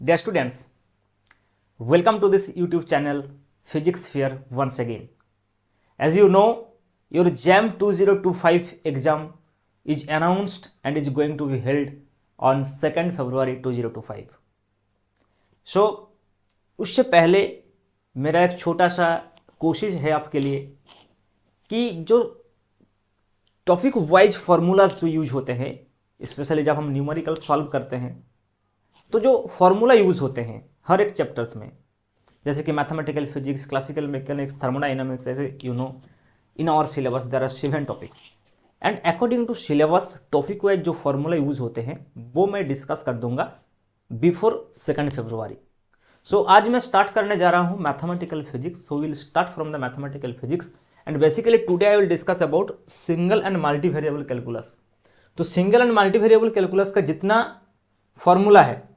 Dear students, welcome to this YouTube channel Physics Fair once again. As you know, your JAM 2025 exam is announced and is going to be held on 2nd February 2025. So, उससे पहले मेरा एक छोटा सा कोशिश है आपके लिए कि जो टॉपिक वाइज फार्मूलाज जो यूज होते हैं, स्पेशली जब हम न्यूमेरिकल सॉल्व करते हैं तो जो फार्मूला यूज होते हैं हर एक चैप्टर्स में, जैसे कि mathematical physics, classical mechanics, thermodynamics, ऐसे in our syllabus there are 7 topics and according to syllabus topic wise जो फार्मूला यूज होते हैं वो मैं डिस्कस कर दूंगा बिफोर 2nd फरवरी. सो आज मैं स्टार्ट करने जा रहा हूँ mathematical physics. So will start from the mathematical physics and basically today I will discuss about single and multivariable calculus. तो सिंगल एंड मल्टीवेरिएबल कैलकुलस का जितना फॉर्मूला है,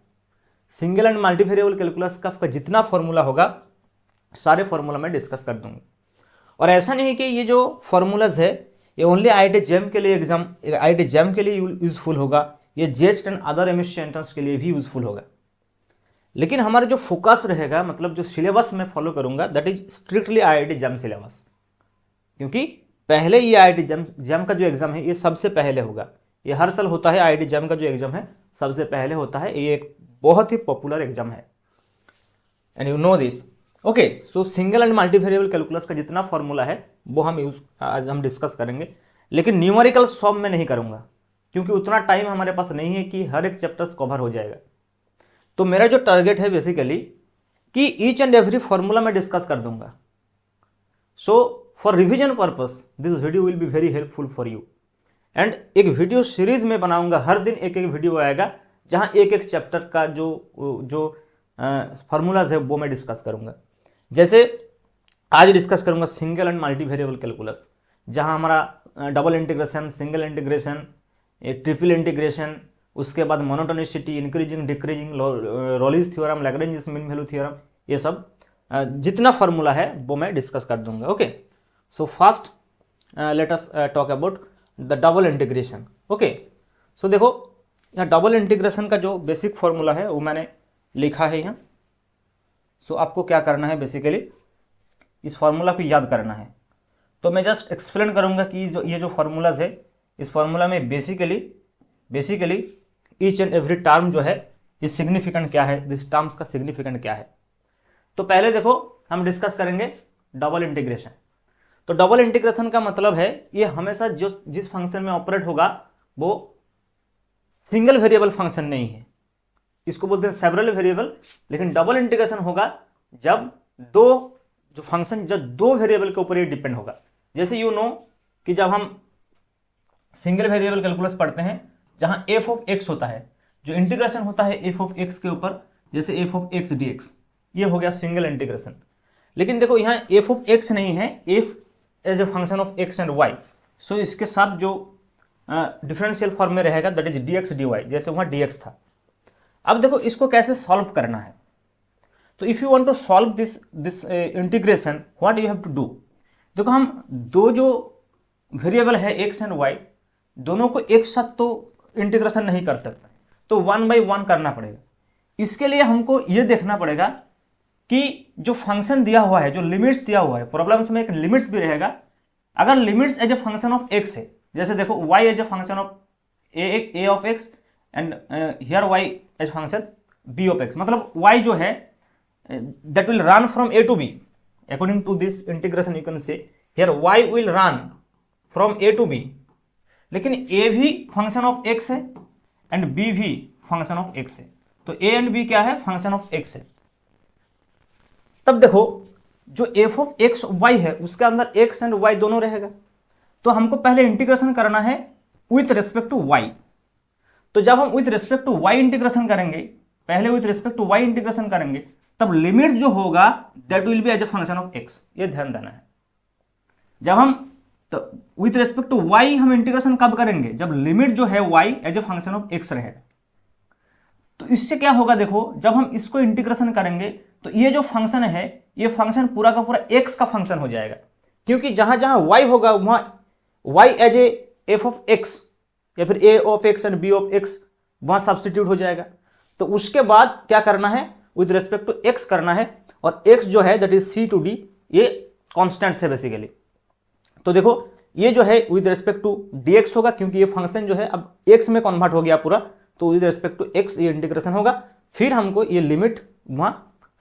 सिंगल एंड मल्टीवेरिएबल कैलकुलस का जितना फॉर्मूला होगा सारे फॉर्मूला मैं discuss कर दूंगा. और ऐसा नहीं कि ये जो फॉर्मूलाज है ये ओनली आईआईटी जैम के लिए आईआईटी जैम के लिए यूजफुल होगा, ये जेस्ट एंड अदर एमएससी एंट्रेंस के लिए भी यूजफुल होगा. लेकिन हमारा जो फोकस रहेगा, मतलब जो सिलेबस मैं फॉलो करूंगा that is strictly IIT jam syllabus, क्योंकि पहले ये आईआईटी जैम का जो एग्जाम है ये सबसे पहले होगा. ये हर साल होता है. आईआईटी जैम का जो एग्जाम है सबसे पहले होता है. ये एक बहुत ही पॉपुलर एग्जाम है and you know this. Okay, so single and multivariable calculus का जितना फॉर्मूला है वो आज हम डिस्कस करेंगे. लेकिन न्यूमेरिकल सॉल्व मैं नहीं करूंगा क्योंकि उतना टाइम हमारे पास नहीं है कि हर एक चैप्टर्स कवर हो जाएगा. तो मेरा जो टारगेट है बेसिकली कि ईच एंड एवरी फॉर्मूला मैं डिस्कस कर दूंगा. So for revision purpose this video will be very helpful for you. And एक वीडियो सीरीज में बनाऊंगा, हर दिन एक एक वीडियो आएगा जहां एक एक चैप्टर का जो फार्मूलाज है वो मैं डिस्कस करूंगा. जैसे आज डिस्कस करूंगा सिंगल एंड मल्टीवेरिएबल कैलकुलस, जहां हमारा double integration, single integration, triple integration, उसके बाद monotonicity, increasing decreasing, रॉलिस theorem, Lagrange mean value theorem, ये सब जितना फार्मूला है वो मैं डिस्कस कर दूंगा. Okay, so first let us talk about the double integration. Okay, so देखो यहाँ डबल इंटीग्रेशन का जो बेसिक फार्मूला है वो मैंने लिखा है यहाँ. सो आपको क्या करना है, बेसिकली इस फार्मूला को याद करना है. तो मैं जस्ट एक्सप्लेन करूंगा कि ये जो फार्मूलाज है इस फार्मूला में basically each and every term जो है ये सिग्निफिकेंट क्या है, दिस टर्म्स का सिग्निफिकेंट क्या है. तो पहले देखो हम डिस्कस करेंगे डबल इंटीग्रेशन. तो डबल इंटीग्रेशन का मतलब है ये हमेशा जिस फंक्शन में ऑपरेट होगा वो सिंगल वेरिएबल फंक्शन नहीं है, इसको बोलते हैं सेवरल वेरिएबल. लेकिन डबल इंटीग्रेशन होगा जब दो वेरिएबल के ऊपर ये डिपेंड होगा. जैसे यू नो कि जब हम सिंगल वेरिएबल कैलकुलस पढ़ते हैं जहां एफ ऑफ एक्स होता है, जो इंटीग्रेशन होता है एफ ऑफ एक्स के ऊपर, जैसे F of x D x, ये हो गया सिंगल इंटीग्रेशन. लेकिन देखो यहाँ एफ ऑफ एक्स नहीं है, f as a function of x and y. So इसके साथ जो डिफरेंशियल फॉर्म में रहेगा that is d x d y, जैसे वहां डी एक्स था. अब देखो इसको कैसे सॉल्व करना है. तो if you want to solve this integration what you have to do. देखो हम दो जो वेरिएबल है एक्स एंड वाई, दोनों को एक साथ तो इंटीग्रेशन नहीं कर सकते, तो 1 by 1 करना पड़ेगा. इसके लिए हमको ये देखना पड़ेगा कि जो फंक्शन दिया हुआ है, जो लिमिट्स दिया हुआ है, प्रॉब्लम्स में एक लिमिट्स भी रहेगा. अगर limits as a function of x है, जैसे देखो y as a function of a of x and here y as function b of x, मतलब y जो है that will run from a to b. According to this integration you can say here y will run from a to b. लेकिन a भी function of x है and b भी function of x है. तो a and b क्या है, function of x है. तब देखो जो f ऑफ x y है उसके अंदर x एंड y दोनों रहेगा. तो हमको पहले इंटीग्रेशन करना है विथ रेस्पेक्ट टू y. तो जब हम with respect to y integration करेंगे, पहले with respect to y integration करेंगे, तब लिमिट जो होगा that will be as a function of x. ये ध्यान देना है. जब हम तो विथ रेस्पेक्ट टू y हम इंटीग्रेशन कब करेंगे, जब लिमिट जो है y as a function of x रहेगा. तो इससे क्या होगा, देखो जब हम इसको इंटीग्रेशन करेंगे तो ये जो फंक्शन है ये फंक्शन पूरा का पूरा x का फंक्शन हो जाएगा, क्योंकि जहां जहां y होगा वहां y as a f of x या फिर a of x and b of x वहां सब्स्टिट्यूट हो जाएगा. तो उसके बाद क्या करना है, विद रिस्पेक्ट टू एक्स करना है, और एक्स जो है that is c to d, ये कॉन्स्टेंट है बेसिकली। तो देखो ये जो है विद रिस्पेक्ट टू dx होगा, क्योंकि ये फंक्शन जो है अब x में कन्वर्ट हो गया पूरा, तो विद रिस्पेक्ट टू x ये इंटीग्रेशन होगा। फिर हमको ये लिमिट वहां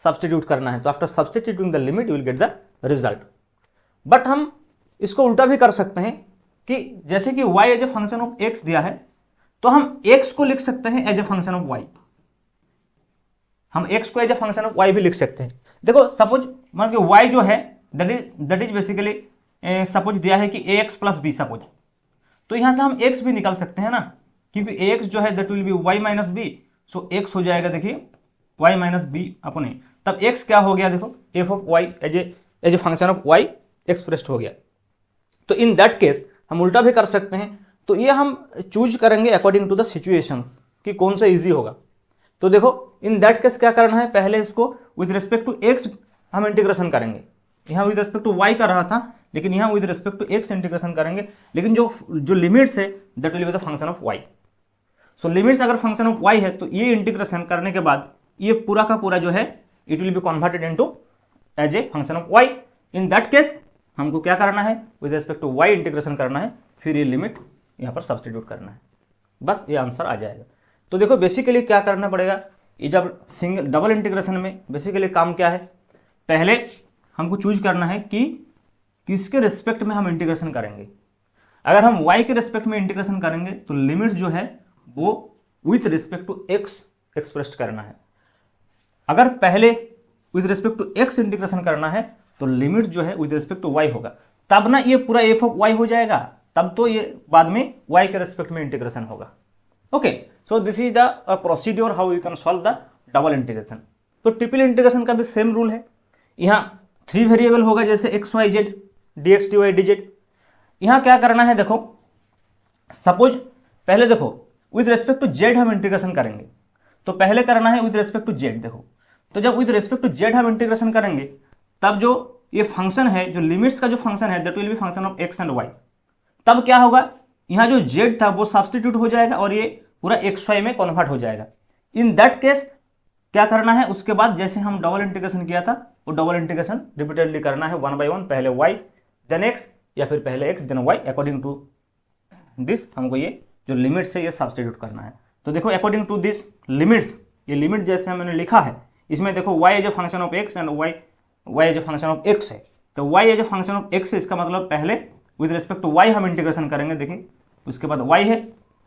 सब्सटीट्यूट करना है, तो after substituting the limit you will get the result. But हम इसको उल्टा भी कर सकते हैं कि जैसे कि y as a function of x दिया है, तो हम x को लिख सकते हैं as a function of y। हम x को as a function of y भी लिख सकते हैं। देखो सपोज मान के y जो है दैट इज बेसिकली सपोज दिया है कि ax प्लस बी सपोज, तो यहां से हम x भी निकाल सकते हैं ना, क्योंकि ax जो है that will be y minus b, so x हो जाएगा देखिए y माइनस बी अपने, तब x क्या हो गया देखो f of y as a function of y expressed हो गया। तो इन दैट केस हम उल्टा भी कर सकते हैं, तो ये हम चूज करेंगे अकॉर्डिंग टू द सिचुएशंस कि कौन सा इजी होगा। तो देखो इन दैट केस क्या करना है, पहले इसको विद रिस्पेक्ट टू x हम इंटीग्रेशन करेंगे। यहाँ विद रिस्पेक्ट टू y कर रहा था, लेकिन यहाँ with respect to x integration करेंगे, लेकिन जो लिमिट्स है that will be the function of y। So limits अगर फंक्शन ऑफ y है तो ये इंटीग्रेशन करने के बाद ये पूरा का पूरा जो है it will be converted into as a function of y। In that case हमको क्या करना है, with respect to y integration करना है, फिर ये लिमिट यहाँ पर सब्सटीट्यूट करना है, बस ये आंसर आ जाएगा। तो देखो बेसिकली क्या करना पड़ेगा, ये जब सिंगल डबल इंटीग्रेशन में बेसिकली काम क्या है, पहले हमको चूज करना है कि किसके रिस्पेक्ट में हम इंटीग्रेशन करेंगे। अगर हम y के रिस्पेक्ट में इंटीग्रेशन करेंगे तो लिमिट जो है वो with respect to x express करना है। अगर पहले with respect to x integration करना है तो लिमिट जो है विथ रिस्पेक्ट टू y होगा, तब ना ये पूरा f ऑफ y हो जाएगा, तब तो ये बाद में y के रिस्पेक्ट में इंटीग्रेशन होगा। Okay, so this is the procedure how you can solve the double integration. तो ट्रिपल इंटीग्रेशन का भी सेम रूल है। यहाँ 3 वेरिएबल होगा जैसे x y z dx dy dz। यहाँ क्या करना है, देखो सपोज पहले देखो विद रिस्पेक्ट टू z हम इंटीग्रेशन करेंगे, तो पहले करना है विद रिस्पेक्ट टू z। देखो तो जब विद रिस्पेक्ट टू z हम इंटीग्रेशन करेंगे तब जो ये फंक्शन है, जो लिमिट्स का जो फंक्शन है that will B function of x and y। तब क्या होगा, यहाँ जो z था वो सब्सटीट्यूट हो जाएगा और ये पूरा xy में कन्वर्ट हो जाएगा। इन दैट केस क्या करना है, उसके बाद जैसे हम डबल इंटीग्रेशन किया था वो डबल इंटीग्रेशन रिपीटेडली करना है 1 by 1, पहले y देन x या फिर पहले x then y, according to this हमको ये जो लिमिट्स है ये सब्सटीट्यूट करना है। तो देखो अकॉर्डिंग टू दिस लिमिट्स, ये लिमिट जैसे हमने लिखा है इसमें देखो y as a function of x and y as a function of x है, तो y as a function of x है, इसका मतलब पहले विद रिस्पेक्ट टू y हम इंटीग्रेशन करेंगे, देखिए उसके बाद y है,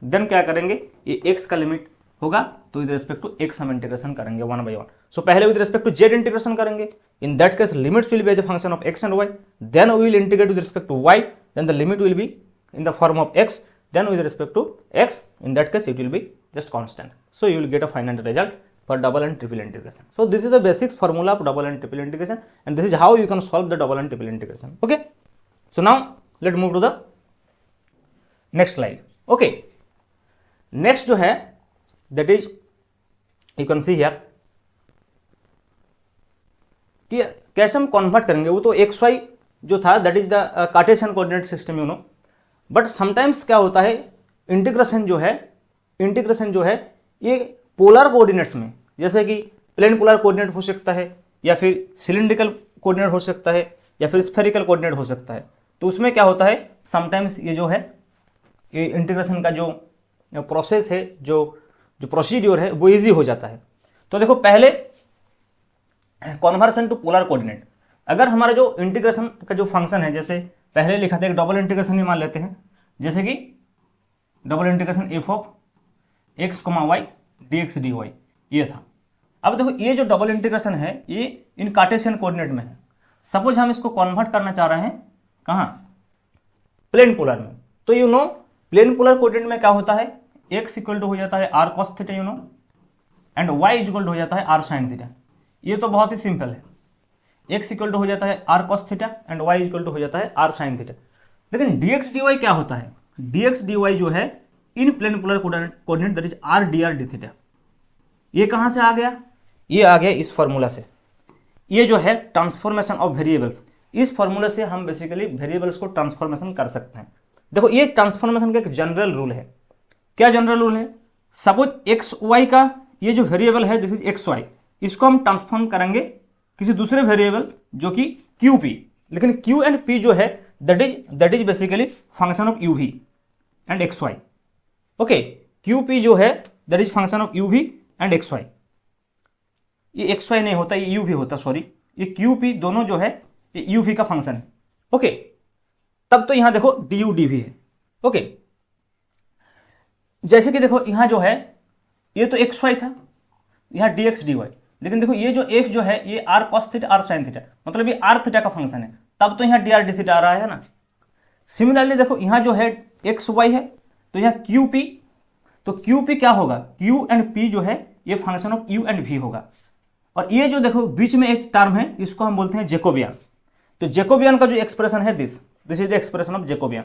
देन क्या करेंगे ये x का लिमिट होगा, तो विद रिस्पेक्ट टू x हम इंटीग्रेशन करेंगे 1 by 1। सो पहले with respect to z integration करेंगे, in that case limits will be as a function of x and y, then we will integrate with respect to y, then the limit will be in the form of x, then with respect to x, in that case it will be just constant, so you will get a final result for double and triple integration. So this is the basics formula of double and triple integration, and this is how you can solve the double and triple integration. Okay, so now let's move to the next slide. Okay, next जो है that is you can see here कि कैसे हम convert करेंगे, वो तो x y जो था that is the Cartesian coordinate system, you know. But sometimes क्या होता है, इंटीग्रेशन जो है ये पोलर कोऑर्डिनेट्स में, जैसे कि प्लेन पोलर कोऑर्डिनेट हो सकता है या फिर सिलिंड्रिकल कोऑर्डिनेट हो सकता है या फिर स्फेरिकल कोऑर्डिनेट हो सकता है। तो उसमें क्या होता है, समटाइम्स ये जो है ये इंटीग्रेशन का जो प्रोसेस है, जो प्रोसीड्योर है वो इजी हो जाता है। तो देखो पहले कन्वर्सन टू पोलर कोऑर्डिनेट, अगर हमारा जो इंटीग्रेशन का जो फंक्शन है, जैसे पहले लिखा था एक डबल इंटीग्रेशन ही मान लेते हैं, जैसे कि double integration f of x comma y d x d y ये था। अब देखो ये जो डबल इंटीग्रेशन है ये इन कार्टेशियन कोऑर्डिनेट में है। सपोज हम इसको कन्वर्ट करना चाह रहे हैं कहाँ, प्लेन पोलर में। तो you know plane polar coordinate में क्या होता है, एक्स इक्वल टू हो जाता है r cos theta, you know, and y equal to हो जाता है आर साइन थीटा। ये तो बहुत ही सिंपल है, x इक्वल टू हो जाता है r cos theta and y equal to हो जाता है आर साइन थीटा। लेकिन dx dy क्या होता है, dx dy जो है in plane polar coordinate that is r dr d theta. ये कहां से आ गया, ये आ गया इस फॉर्मूला से। ये जो है ट्रांसफॉर्मेशन ऑफ वेरिएबल्स, इस फॉर्मूला से हम बेसिकली वेरिएबल्स को ट्रांसफॉर्मेशन कर सकते हैं। देखो ये ट्रांसफॉर्मेशन का एक जनरल रूल है। क्या जनरल रूल है, सपोज एक्स वाई का ये जो वेरिएबल है दिस इज एक्स वाई, इसको हम ट्रांसफॉर्म करेंगे किसी दूसरे वेरिएबल जो कि क्यू पी, लेकिन क्यू एंड पी जो है that is basically function of u v and x y. Okay, q p जो है that is function of u v and x y. ये एक्स वाई नहीं होता, ये यू वी होता, सॉरी, ये क्यू पी दोनों जो है ये यू वी का फंक्शन है। ओके, तब तो यहां देखो डी यू डी वी है। ओके, जैसे कि देखो यहां जो है ये तो एक्स वाई था, यहां डी एक्स डी वाई, लेकिन देखो ये जो एफ जो है ये r cos theta r sine theta, मतलब ये आर थीटा का फंक्शन है, तब तो यहाँ डी आर डी थीटा आ रहा है ना। सिमिलरली देखो यहाँ जो है एक्स वाई है, तो यहाँ क्यू पी, तो क्यू पी क्या होगा, क्यू एंड पी जो है ये function of u and v होगा। और ये जो देखो बीच में एक टर्म है इसको हम बोलते हैं जेकोबियन। तो जेकोबियन का जो एक्सप्रेशन है this is the expression of Jacobian.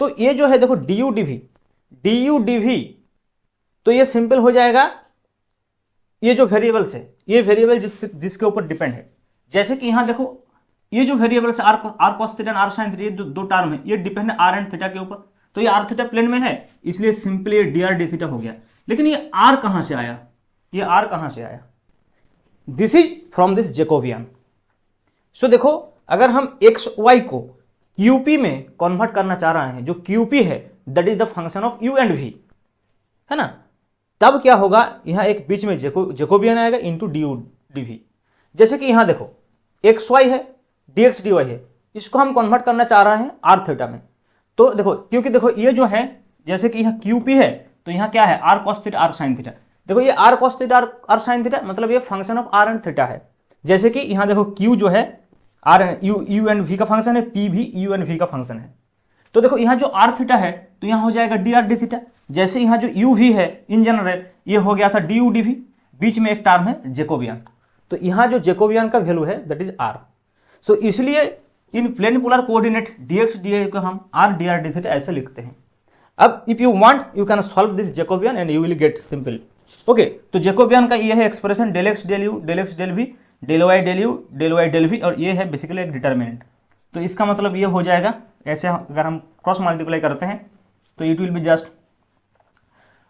तो ये जो है देखो डी यू डी वी, तो ये सिंपल हो जाएगा, ये जो वेरिएबल्स है ये वेरिएबल जिसके ऊपर डिपेंड है। जैसे कि यहां देखो ये जो variables r cos theta r sine theta, ये जो दो टर्म है ये डिपेंड है आर एंड थीटा के ऊपर, तो ये आर थीटा प्लेन में है, इसलिए simply D r d theta हो गया। लेकिन ये आर कहां से आया, ये आर कहां से आया, this is from this Jacobian. So देखो अगर हम एक्स वाई को क्यूपी में कन्वर्ट करना चाह रहे हैं, जो क्यूपी है that is the function of u and v, है ना, तब क्या होगा, यहां एक बीच में जेकोबियन आएगा into d u d v. जैसे कि यहां देखो एक्स वाई है, डी एक्स डी वाई है, इसको हम कन्वर्ट करना चाह रहे हैं आर थीटा में। तो देखो क्योंकि देखो ये जो है जैसे कि यहाँ क्यू पी है, तो यहाँ क्या है r cos theta r sine theta, देखो ये r cos theta r sine theta मतलब ये function of r and theta है। जैसे कि यहाँ देखो क्यू जो है आर यू एंड वी का फंक्शन है, पी भी यू एंड वी का फंक्शन है। तो देखो यहाँ जो आर थीटा है तो यहाँ हो जाएगा डी आर डी थीटा। जैसे यहाँ जो यू वी है इन जनरल ये हो गया था डी यू डी वी, बीच में एक टर्म है जेकोबियन, तो यहाँ जो जेकोबियन का वैल्यू है दैट इज आर। सो इसलिए in plane polar coordinate dx dy को हम r dr d थीटा ऐसे लिखते हैं। अब if you want you can solve this Jacobian and you will get simple. Okay, तो जेकोबियन का ये है expression del x del u del x del v del y del u del y del v, और ये है basically एक determinant. तो इसका मतलब ये हो जाएगा, ऐसे अगर हम क्रॉस मल्टीप्लाई करते हैं तो it will be just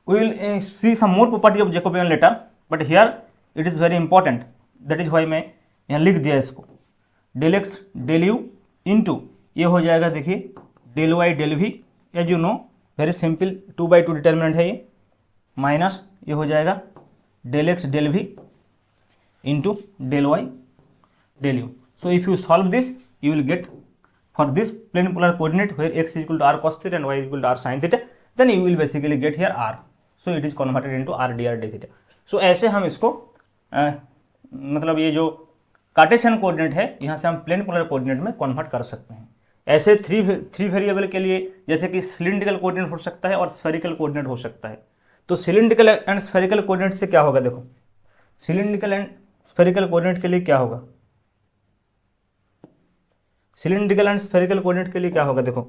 we will see some more property of Jacobian later, but here it is very important, that is why मैं यहाँ लिख दिया इसको। Del x del u into ये हो जाएगा देखिए del y del v, as you know very simple 2/2 determinant है ये, माइनस ये हो जाएगा del x del v into del y del u. So if you solve this you will get for this plane polar coordinate where x is equal to r cos theta and y is equal to r sin theta, then you will basically get here r, so it is converted into r dr d theta। so ऐसे हम इसको मतलब ये जो Cartesian coordinate है यहाँ से हम प्लेन पोलर कोऑर्डिनेट में कन्वर्ट कर सकते हैं। ऐसे थ्री वेरिएबल के लिए जैसे कि सिलिंड्रिकल कोऑर्डिनेट हो सकता है और स्फेरिकल कोऑर्डिनेट हो सकता है। तो सिलिंड्रिकल एंड स्फेरिकल कोऑर्डिनेट से क्या होगा, देखो सिलिंड्रिकल एंड स्फेरिकल कोऑर्डिनेट के लिए क्या होगा, सिलिंड्रिकल एंड स्फेरिकल कोऑर्डिनेट के लिए क्या होगा, देखो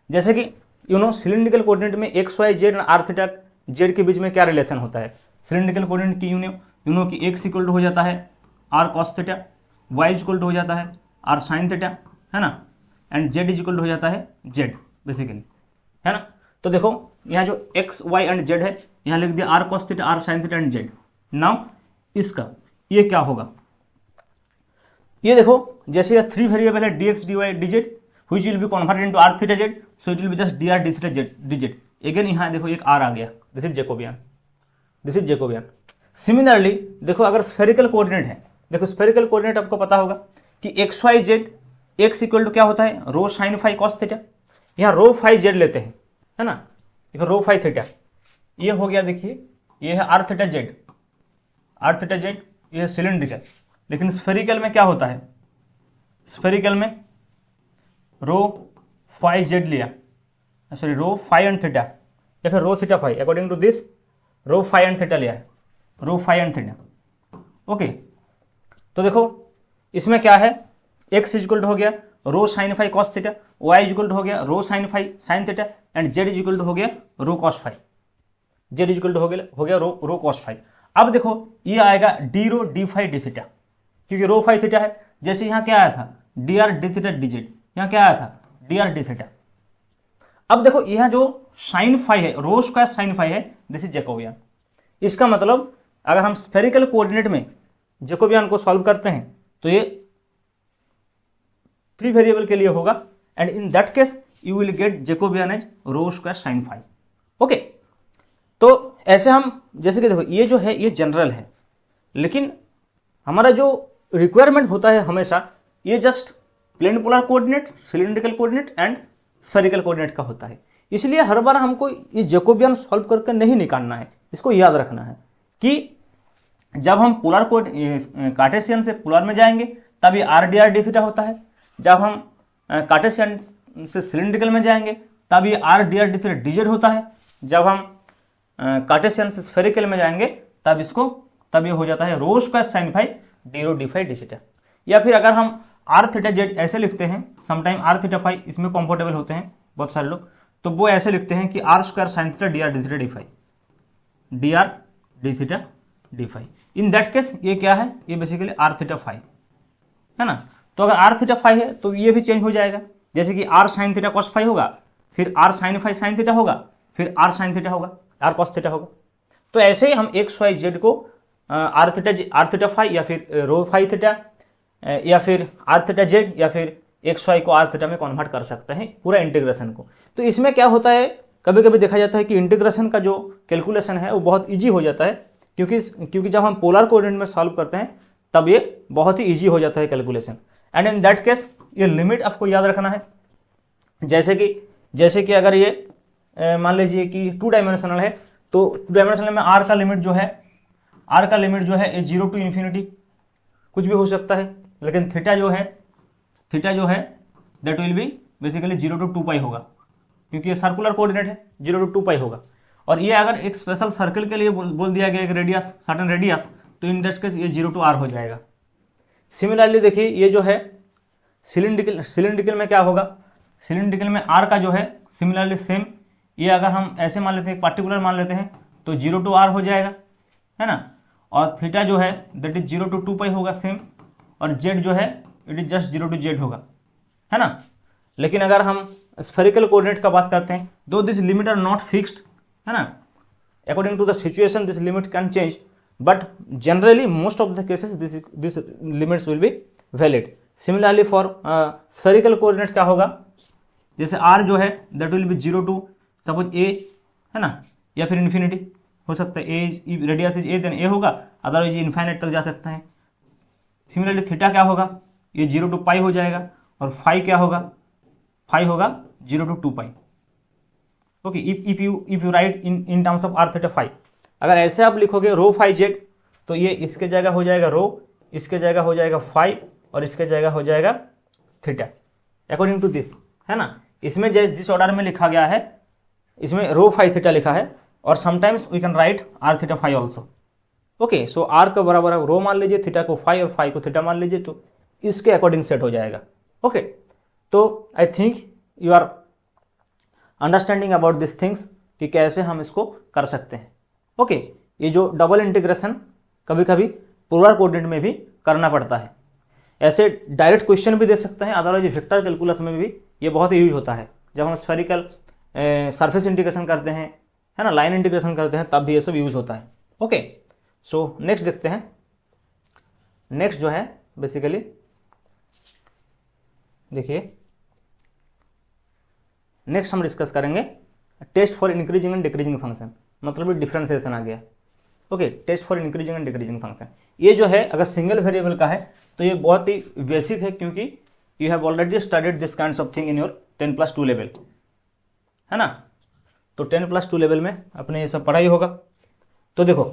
जैसे कि यू नो सिलिंड्रिकल कोऑर्डिनेट में x y z and r theta z के बीच में क्या रिलेशन होता है। सिलिंड्रिकल कोऑर्डिनेट की यू नो कि एक्स इक्वल टू हो जाता है r cos theta, y equal to हो जाता है आर साइन थीटा, है ना, एंड जेड इक्वल टू हो जाता है जेड बेसिकली, है ना। तो देखो यहाँ जो एक्स वाई एंड जेड है यहाँ लिख दिया r cos theta r sine theta and z. Now इसका ये क्या होगा, ये देखो जैसे ये थ्री वेरिएबल है d x d y d z which will be converted into r theta z, so it will be just d r d theta z d z. Again यहाँ देखो एक आर आ गया, this is Jacobian, this is Jacobian. Similarly देखो अगर spherical coordinate है, देखो spherical coordinate आपको पता होगा कि x y z x equal to क्या होता है rho sine phi cos theta, यहाँ रो फाई जेड लेते हैं, है ना, रो फाई थीटा, ये हो गया देखिए ये है r theta z, r theta z ये सिलिंड्रिकल। लेकिन स्फेरिकल में क्या होता है, स्फेरिकल में रो फाई जेड लिया, sorry rho phi and theta या फिर rho theta phi, according to this rho phi and theta लिया है, rho phi and theta. Okay, तो देखो इसमें क्या है एक्स इक्वल टू हो गया rho sine phi cos theta, y equal to हो गया rho sine phi sine theta and z equal to हो गया rho cos phi, z equal to हो गया रो कॉस फाई। अब देखो ये आएगा d rho d phi d theta, क्योंकि रो फाई थीटा है। जैसे यहाँ क्या आया था D r d theta D Z, यहाँ क्या आया था डी आर डी थीटा। अब देखो यहाँ जो साइन फाई है रो स्क्वायर साइन फाई है, दिस इज जैकोबियन। इसका मतलब अगर हम स्फेरिकल कोऑर्डिनेट में जैकोबियन को सॉल्व करते हैं तो ये फ्री वेरिएबल के लिए होगा, and in that case you will get Jacobian as rho square sine phi. Okay, तो ऐसे हम जैसे कि देखो ये जो है ये जनरल है, लेकिन हमारा जो रिक्वायरमेंट होता है हमेशा ये just plain polar coordinate, cylindrical coordinate and spherical coordinate का होता है। इसलिए हर बार हमको ये जैकोबियन सॉल्व करके नहीं निकालना है, इसको याद रखना है कि जब हम पोलर को कार्टेशियन से पोलर में जाएंगे तब ये R D r d theta होता है, जब हम कार्टेशियन से सिलिंड्रिकल में जाएंगे तब ये R D r d theta D Z होता है, जब हम कार्टेशियन से स्फेरिकल में जाएंगे तब ये हो जाता है rho square sine phi D rho d phi d theta. या फिर अगर हम आर थीटा जेड ऐसे लिखते हैं, समटाइम आर थीटा फाई इसमें कंफर्टेबल होते हैं बहुत सारे लोग, तो वो ऐसे लिखते हैं कि r square sine theta d r d theta d phi, d r d theta d phi. In that case ये क्या है, ये बेसिकली आर थीटा फाई है ना। तो अगर आर थीटा फाई है तो ये भी चेंज हो जाएगा, जैसे कि r sine theta cos phi होगा, फिर r sine phi sine theta होगा, फिर आर साइन थीटा होगा, आर कॉस थीटा होगा। तो ऐसे ही हम एक्स वाई जेड को आर थीटा फाई या फिर रो फाई थीटा या फिर आर थीटा जेड या फिर एक्स वाई को आर थीटा में कन्वर्ट कर सकते हैं पूरा इंटीग्रेशन को। तो इसमें क्या होता है, कभी कभी देखा जाता है कि इंटीग्रेशन का जो कैलकुलेशन है वो बहुत ईजी हो जाता है, क्योंकि जब हम पोलर कोऑर्डिनेट में सॉल्व करते हैं तब ये बहुत ही ईजी हो जाता है calculation. And in that case ये लिमिट आपको याद रखना है, जैसे कि अगर ये मान लीजिए कि 2 डायमेंशनल है, तो 2 डायमेंशनल में आर का लिमिट जो है ये 0 टू इन्फिनिटी कुछ भी हो सकता है, लेकिन थीटा जो है that will be basically 0 to 2 pi होगा, क्योंकि ये सर्कुलर कोऑर्डिनेट है, 0 टू 2 पाई होगा। और ये अगर एक स्पेशल सर्कल के लिए बोल दिया गया एक रेडियस, सर्टेन रेडियस, तो इन दैट केस ये 0 टू आर हो जाएगा। सिमिलरली देखिए ये जो है सिलिंड्रिकल में क्या होगा, सिलिंड्रिकल में आर का जो है सिमिलरली सेम, ये अगर हम ऐसे मान लेते हैं पार्टिकुलर मान लेते हैं तो 0 टू आर हो जाएगा, है ना। और थीटा जो है दैट इज 0 टू 2 पाई होगा सेम, और जेड जो है it is just 0 to Z होगा, है ना। लेकिन अगर हम स्फेरिकल कोऑर्डिनेट का बात करते हैं, though this limit are not fixed, है ना, according to the situation this limit can change, but generally most of the cases this limits will be valid. Similarly for spherical coordinate क्या होगा, जैसे r जो है that will be 0 to suppose a, है ना, या फिर इन्फिनिटी हो सकता है, a radius is a then a होगा, अदरवाइज ये इन्फाइनाइट तक जा सकता है। सिमिलरली थीटा क्या होगा, ये 0 टू पाई हो जाएगा, और फाई क्या होगा, फाई होगा 0 to 2 pi. Okay, if you write in terms of r theta phi, अगर ऐसे आप लिखोगे रो फाई जेड, तो ये इसके जगह हो जाएगा रो, इसके जगह हो जाएगा फाई, और इसके जगह हो जाएगा थीटा, अकॉर्डिंग टू दिस, है ना। इसमें जिस ऑर्डर में लिखा गया है इसमें रो फाई थीटा लिखा है, और sometimes we can write r theta phi also. Okay, so r के बराबर रो मान लीजिए, थीटा को फाई और फाई को थीटा मान लीजिए, तो इसके अकॉर्डिंग सेट हो जाएगा। ओके, तो I think you are understanding about this things कि कैसे हम इसको कर सकते हैं। ओके, ये जो डबल इंटीग्रेशन कभी कभी पोलर कोऑर्डिनेट में भी करना पड़ता है, ऐसे डायरेक्ट क्वेश्चन भी दे सकते हैं, अदरवाइज वेक्टर कैलकुलस में भी ये बहुत यूज होता है। जब हम स्फेरिकल सरफेस इंटीग्रेशन करते हैं, है ना, लाइन इंटीग्रेशन करते हैं, तब भी ये सब यूज होता है। ओके, सो नेक्स्ट देखते हैं। नेक्स्ट जो है बेसिकली देखिए, नेक्स्ट हम डिस्कस करेंगे test for increasing and decreasing function, मतलब डिफरेंशिएशन आ गया। Okay, test for increasing and decreasing function, ये जो है अगर सिंगल वेरिएबल का है तो ये बहुत ही बेसिक है, क्योंकि you have already studied this kinds of thing in your 10+2 level, है ना। तो 10+2 लेवल में अपने ये सब पढ़ाई होगा। तो देखो,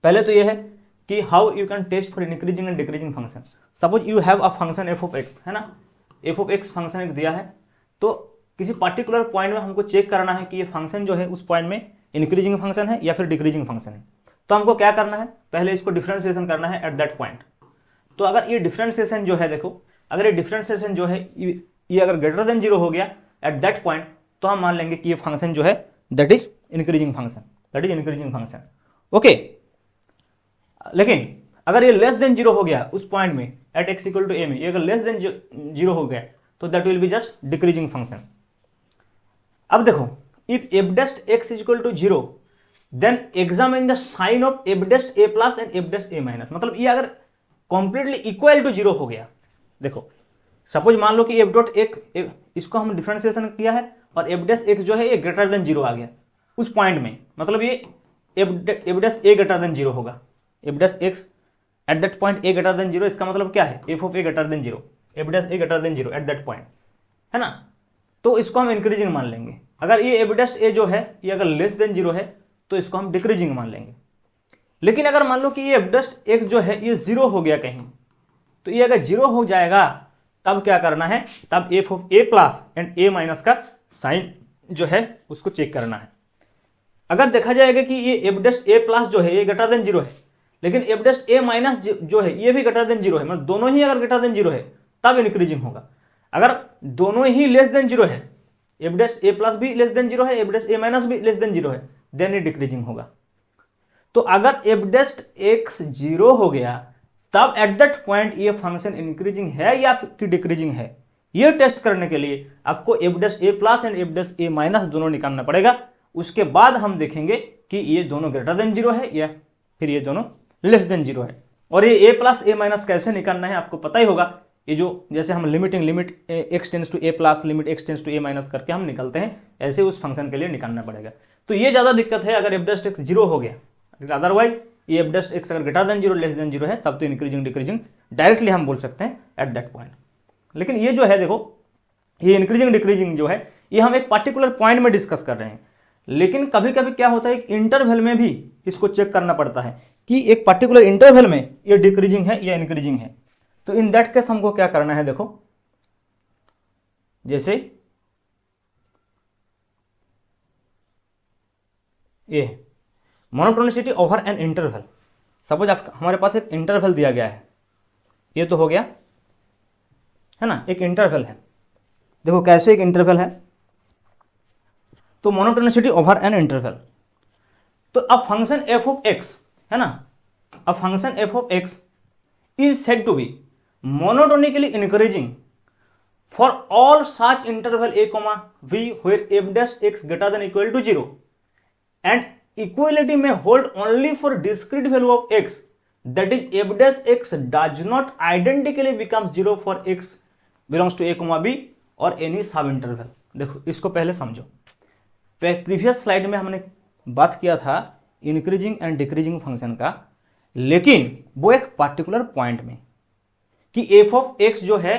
पहले तो ये है कि how you can test for increasing and decreasing function. Suppose you have a function f of x, है ना, एफ ऑफ एक्स फंक्शन एक दिया है, तो किसी पर्टिकुलर पॉइंट में हमको चेक करना है कि ये फंक्शन जो है उस पॉइंट में इंक्रीजिंग फंक्शन है या फिर डिक्रीजिंग फंक्शन है। तो हमको क्या करना है, पहले इसको डिफरेंशिएशन करना है एट दैट पॉइंट। तो अगर ये डिफरेंशिएशन जो है, देखो अगर ये डिफरेंशिएशन जो है ये अगर ग्रेटर देन 0 हो गया एट दैट पॉइंट, तो हम मान लेंगे कि ये फंक्शन जो है that is increasing function. Okay, लेकिन अगर ये लेस देन 0 हो गया उस पॉइंट में at x equal to a में, ये अगर लेस देन 0 हो गया तो that will be just decreasing function. अब देखो, if f dash x equal to 0 then examine the sign of f dash a plus and f dash a minus. मतलब ये अगर कंप्लीटली इक्वल टू जीरो हो गया, देखो सपोज मान लो कि एफ डॉट एक इसको हम डिफरेंशिएशन किया है और एफ डैश एक जो है ये ग्रेटर देन जीरो आ गया उस पॉइंट में, मतलब ये एफ डैश ए ग्रेटर देन जीरो होगा, F dash x eight that point A greater than zero, इसका मतलब क्या है f of A greater than zero, F dash A greater than zero eight that point, है ना। तो इसको हम इंक्रीजिंग मान लेंगे। अगर ये एफ डैश ए जो है ये अगर लेस देन जीरो है तो इसको हम डिक्रीजिंग मान लेंगे। लेकिन अगर मान लो कि ये एफ डैश एक जो है ये जीरो हो गया कहीं, तो ये अगर जीरो हो जाएगा तब क्या करना है, तब F of A plus and A minus का साइन जो है उसको चेक करना है। अगर देखा जाएगा कि ये एफ डैश ए प्लस जो है ये ग्रेटर देन जीरो है, लेकिन एफ डैश ए माइनस जो है ये भी ग्रेटर देन जीरो है, मतलब दोनों ही अगर ग्रेटर देन जीरो है तब इंक्रीजिंग होगा। अगर दोनों ही लेस देन जीरो है, एफ डैश ए प्लस भी लेस देन जीरो है, एफ डैश ए माइनस भी लेस देन जीरो है, देन ये डिक्रीजिंग होगा। तो अगर एफ डैश एक्स जीरो हो गया तब एट दैट पॉइंट ये फंक्शन इंक्रीजिंग है या फिर डिक्रीजिंग है, ये टेस्ट करने के लिए आपको F dash a plus and f dash a minus दोनों निकालना पड़ेगा। उसके बाद हम देखेंगे कि ये दोनों ग्रेटर देन जीरो है या फिर ये दोनों लेस देन जीरो है। और ये ए प्लस ए माइनस कैसे निकालना है आपको पता ही होगा, ये जो जैसे हम limit x tends to a plus limit x tends to a minus करके हम निकलते हैं, ऐसे उस फंक्शन के लिए निकालना पड़ेगा। तो ये ज़्यादा दिक्कत है अगर एफ डैश एक्स जीरो हो गया, अदरवाइज ये एफ डैश एक्स अगर greater than zero less than zero है तब तो इंक्रीजिंग डिक्रीजिंग डायरेक्टली हम बोल सकते हैं एट दैट पॉइंट। लेकिन ये जो है देखो, ये इंक्रीजिंग डिक्रीजिंग जो है ये हम एक पर्टिकुलर पॉइंट में डिस्कस कर रहे हैं, लेकिन कभी कभी क्या होता है इंटरवल में भी इसको चेक करना पड़ता है कि एक पर्टिकुलर इंटरवल में ये डिक्रीजिंग है या इंक्रीजिंग है। तो इन दैट केस हमको क्या करना है, देखो जैसे ये monotonicity over an interval, suppose आप हमारे पास एक इंटरवल दिया गया है, ये तो हो गया है ना, एक इंटरवल है। देखो कैसे एक इंटरवल है, तो मोनोटोनिसिटी ओवर एन इंटरवल। तो अब फंक्शन एफ ऑफ एक्स है ना, अब function f of x is said to be monotonically increasing for all such interval a, v where f dash x greater than equal to 0 and equality may hold only for discrete value of x, that is f dash x does not identically become 0 for x belongs to a, b or any सब interval. देखो इसको पहले समझो, previous slide में हमने बात किया था इंक्रीजिंग एंड डिक्रीजिंग फंक्शन का, लेकिन वो एक पर्टिकुलर पॉइंट में कि एफ ऑफ एक्स जो है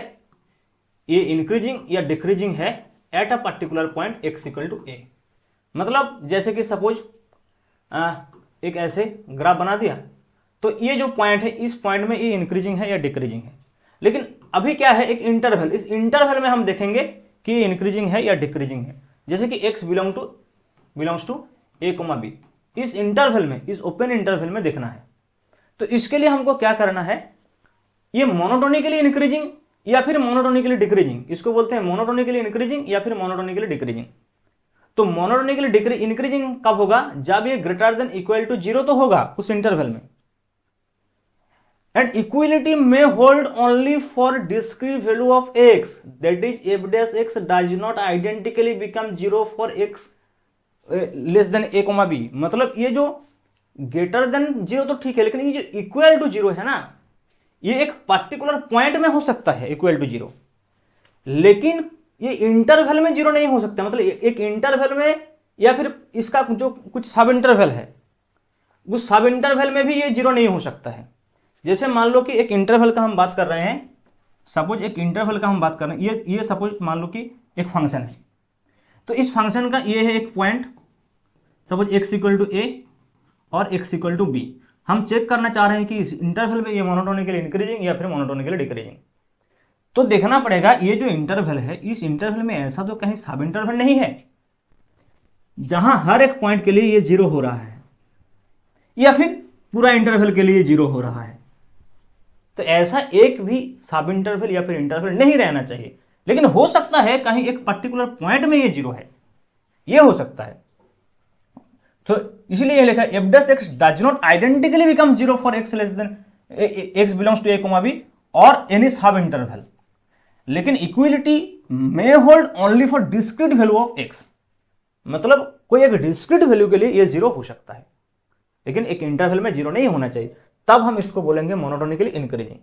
ये इंक्रीजिंग या डिक्रीजिंग है at a particular point x equal to a. मतलब जैसे कि सपोज एक ऐसे ग्राफ बना दिया, तो ये जो पॉइंट है इस पॉइंट में ये इंक्रीजिंग है या डिक्रीजिंग है। लेकिन अभी क्या है एक इंटरवल, इस इंटरवल में हम देखेंगे कि ये इंक्रीजिंग है या डिक्रीजिंग है। जैसे कि x belongs to a, b, इस इंटरवल में, इस ओपन इंटरवल में देखना है। तो इसके लिए हमको क्या करना है, ये मोनोटोनिकली इंक्रीजिंग या फिर मोनोटोनिकली डिक्रीजिंग, इसको बोलते हैं मोनोटोनिकली इंक्रीजिंग या फिर मोनोटोनिकली डिक्रीजिंग। तो मोनोटोनिकली इंक्रीजिंग कब होगा, जब ये ग्रेटर देन इक्वल टू 0 तो होगा उस इंटरवल में, एंड इक्वलिटी में hold only for discrete value of x, that is f dash x does not identically become 0 for x less than a, b। मतलब ये जो ग्रेटर देन 0 तो ठीक है, लेकिन ये जो इक्वल टू 0 है ना, ये एक पर्टिकुलर पॉइंट में हो सकता है इक्वल टू 0, लेकिन ये इंटरवल में 0 नहीं हो सकता। मतलब एक इंटरवल में या फिर इसका जो कुछ सब इंटरवल है उस सब इंटरवल में भी ये 0 नहीं हो सकता है। जैसे मान लो कि एक इंटरवल का हम बात कर रहे हैं, सपोज एक इंटरवल का हम बात कर रहे हैं, ये सपोज मान लो कि एक फंक्शन है, तो इस फंक्शन का ये है एक point, suppose x equal to a और x इक्वल टू बी। हम चेक करना चाह रहे हैं कि इस इंटरवल में ये मोनोटोनिकली इंक्रीजिंग या फिर मोनोटोनिकली डिक्रीजिंग। तो देखना पड़ेगा ये जो इंटरवल है, इस इंटरवल में ऐसा तो कहीं सब इंटरवल नहीं है जहां हर एक पॉइंट के लिए ये 0 हो रहा है, या फिर पूरा इंटरवल के लिए 0 हो रहा है। तो ऐसा एक भी सब इंटरवल या फिर इंटरवल नहीं रहना चाहिए, लेकिन हो सकता है कहीं एक पर्टिकुलर पॉइंट में ये 0 है, ये हो सकता है। तो इसलिए लिखा f dash x does not identically become 0 for x less than x belongs to a, b और एनी सब इंटरवल, लेकिन equality may hold only for discrete value of x। मतलब कोई एक डिस्क्रीट वैल्यू के लिए ये जीरो हो सकता है, लेकिन एक इंटरवल में जीरो नहीं होना चाहिए, तब हम इसको बोलेंगे मोनोटोनिकली इंक्रीजिंग।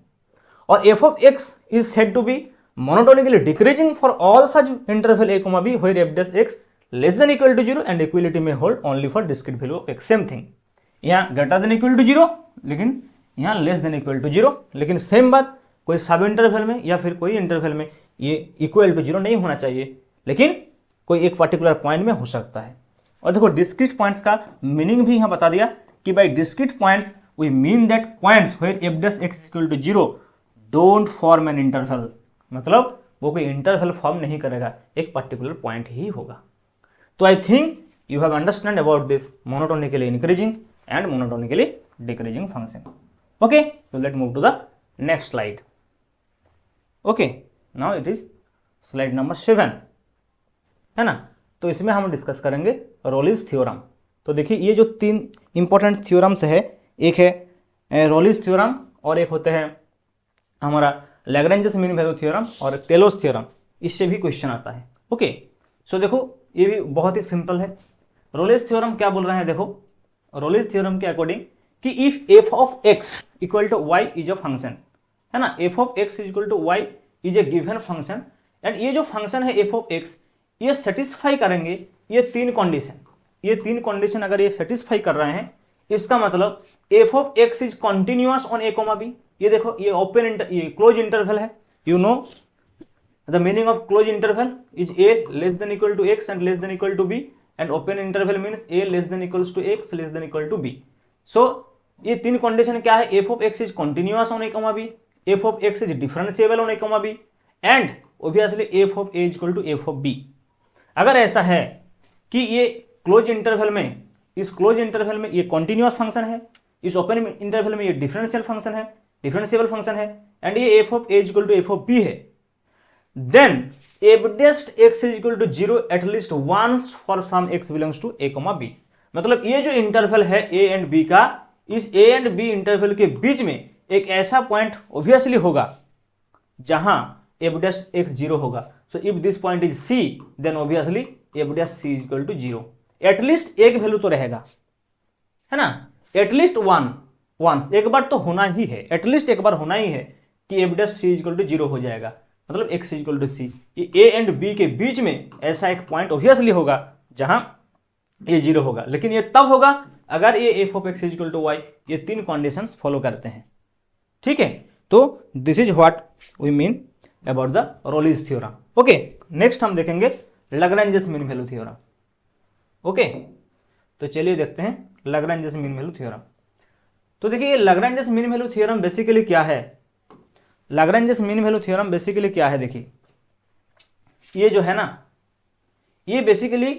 और f of x is said to be monotonically decreasing for all such interval a, b where f dash x less than equal to 0 and equality may hold only for discrete value of x। Same thing, यहाँ greater than equal to 0 लेकिन यहाँ less than equal to 0, लेकिन same बात कोई सब interval में या फिर कोई इंटरवल में ये इक्वल टू 0 नहीं होना चाहिए, लेकिन कोई एक पर्टिकुलर पॉइंट में हो सकता है। और देखो डिस्क्रीट पॉइंट्स का मीनिंग भी यहाँ बता दिया कि by discrete points we mean that points where f dash x equal to 0 don't form an interval, मतलब वो कोई इंटरवल फॉर्म नहीं करेगा, एक पर्टिकुलर पॉइंट ही होगा। तो I think you have understand about this monotonically increasing and monotonically decreasing function. Okay, so let's move to the next slide. Okay, now it is slide number 7, है ना। तो इसमें हम डिस्कस करेंगे रोलिस थ्योरम। तो देखिए ये जो तीन इंपॉर्टेंट थ्योरम्स है, एक है रोलिस थ्योरम और एक होते हैं हमारा लैग्रेंजस मीन वैल्यू थ्योरम और टेलोस थ्योरम, इससे भी क्वेश्चन आता है। ओके, सो देखो ये भी बहुत ही सिंपल है। रोलिस थ्योरम क्या बोल रहे हैं, देखो रोलिस थ्योरम के अकॉर्डिंग कि if f of x equal to y is a function, है ना, f of x equal to y is a given function and ये जो फंक्शन है एफ ऑफ एक्स ये सेटिस्फाई करेंगे ये तीन कंडीशन, ये तीन कंडीशन अगर ये सेटिस्फाई कर रहे हैं, इसका मतलब f of x is continuous on a comma b. ये देखो ये ओपन ये क्लोज इंटरवल है, you know the meaning of close interval is a less than equal to x and less than equal to b and open interval means a less than equals to x less than equal to b. So ये तीन condition क्या है, f of x is continuous on a comma B, f of x is differentiable on a comma b and obviously f of a equal to f of b. अगर ऐसा है कि ये close interval में, इस close interval में ये continuous function है, इस ओपन इंटरवल में ये डिफरेंशियल फंक्शन है, डिफरेंशिएबल फंक्शन है एंड ये f of a equal to f of b है, then f dash x is equal to 0 at least once for some x belongs to a comma b. मतलब ये जो interval है A and B का, इस A and B interval के बीच में एक ऐसा पॉइंट ऑब्वियसली होगा जहां एफ डैश एक्स 0 होगा। So if this point is c then obviously f dash c is equal to 0। At least एक वैल्यू तो रहेगा, है ना, एटलीस्ट वंस एक बार तो होना ही है, एटलीस्ट एक बार होना ही है कि f dash c is equal to 0 हो जाएगा, मतलब x is equal to c. ये ए एंड बी के बीच में ऐसा एक पॉइंट ऑब्वियसली होगा जहां ये 0 होगा, लेकिन ये तब होगा अगर ये f of x is equal to y ये तीन कंडीशंस फॉलो करते हैं। ठीक है, तो this is what we mean about the Rolle's theorem. Okay, next हम देखेंगे Lagrange's mean value theorem. Okay, तो चलिए देखते हैं लैग्रेंजस मीन वैल्यू थ्योरम। तो देखिए ये लैग्रेंजस मीन वैल्यू थ्योरम बेसिकली क्या है, लैग्रेंजस मीन वैल्यू थ्योरम बेसिकली क्या है, देखिए ये जो है ना, ये बेसिकली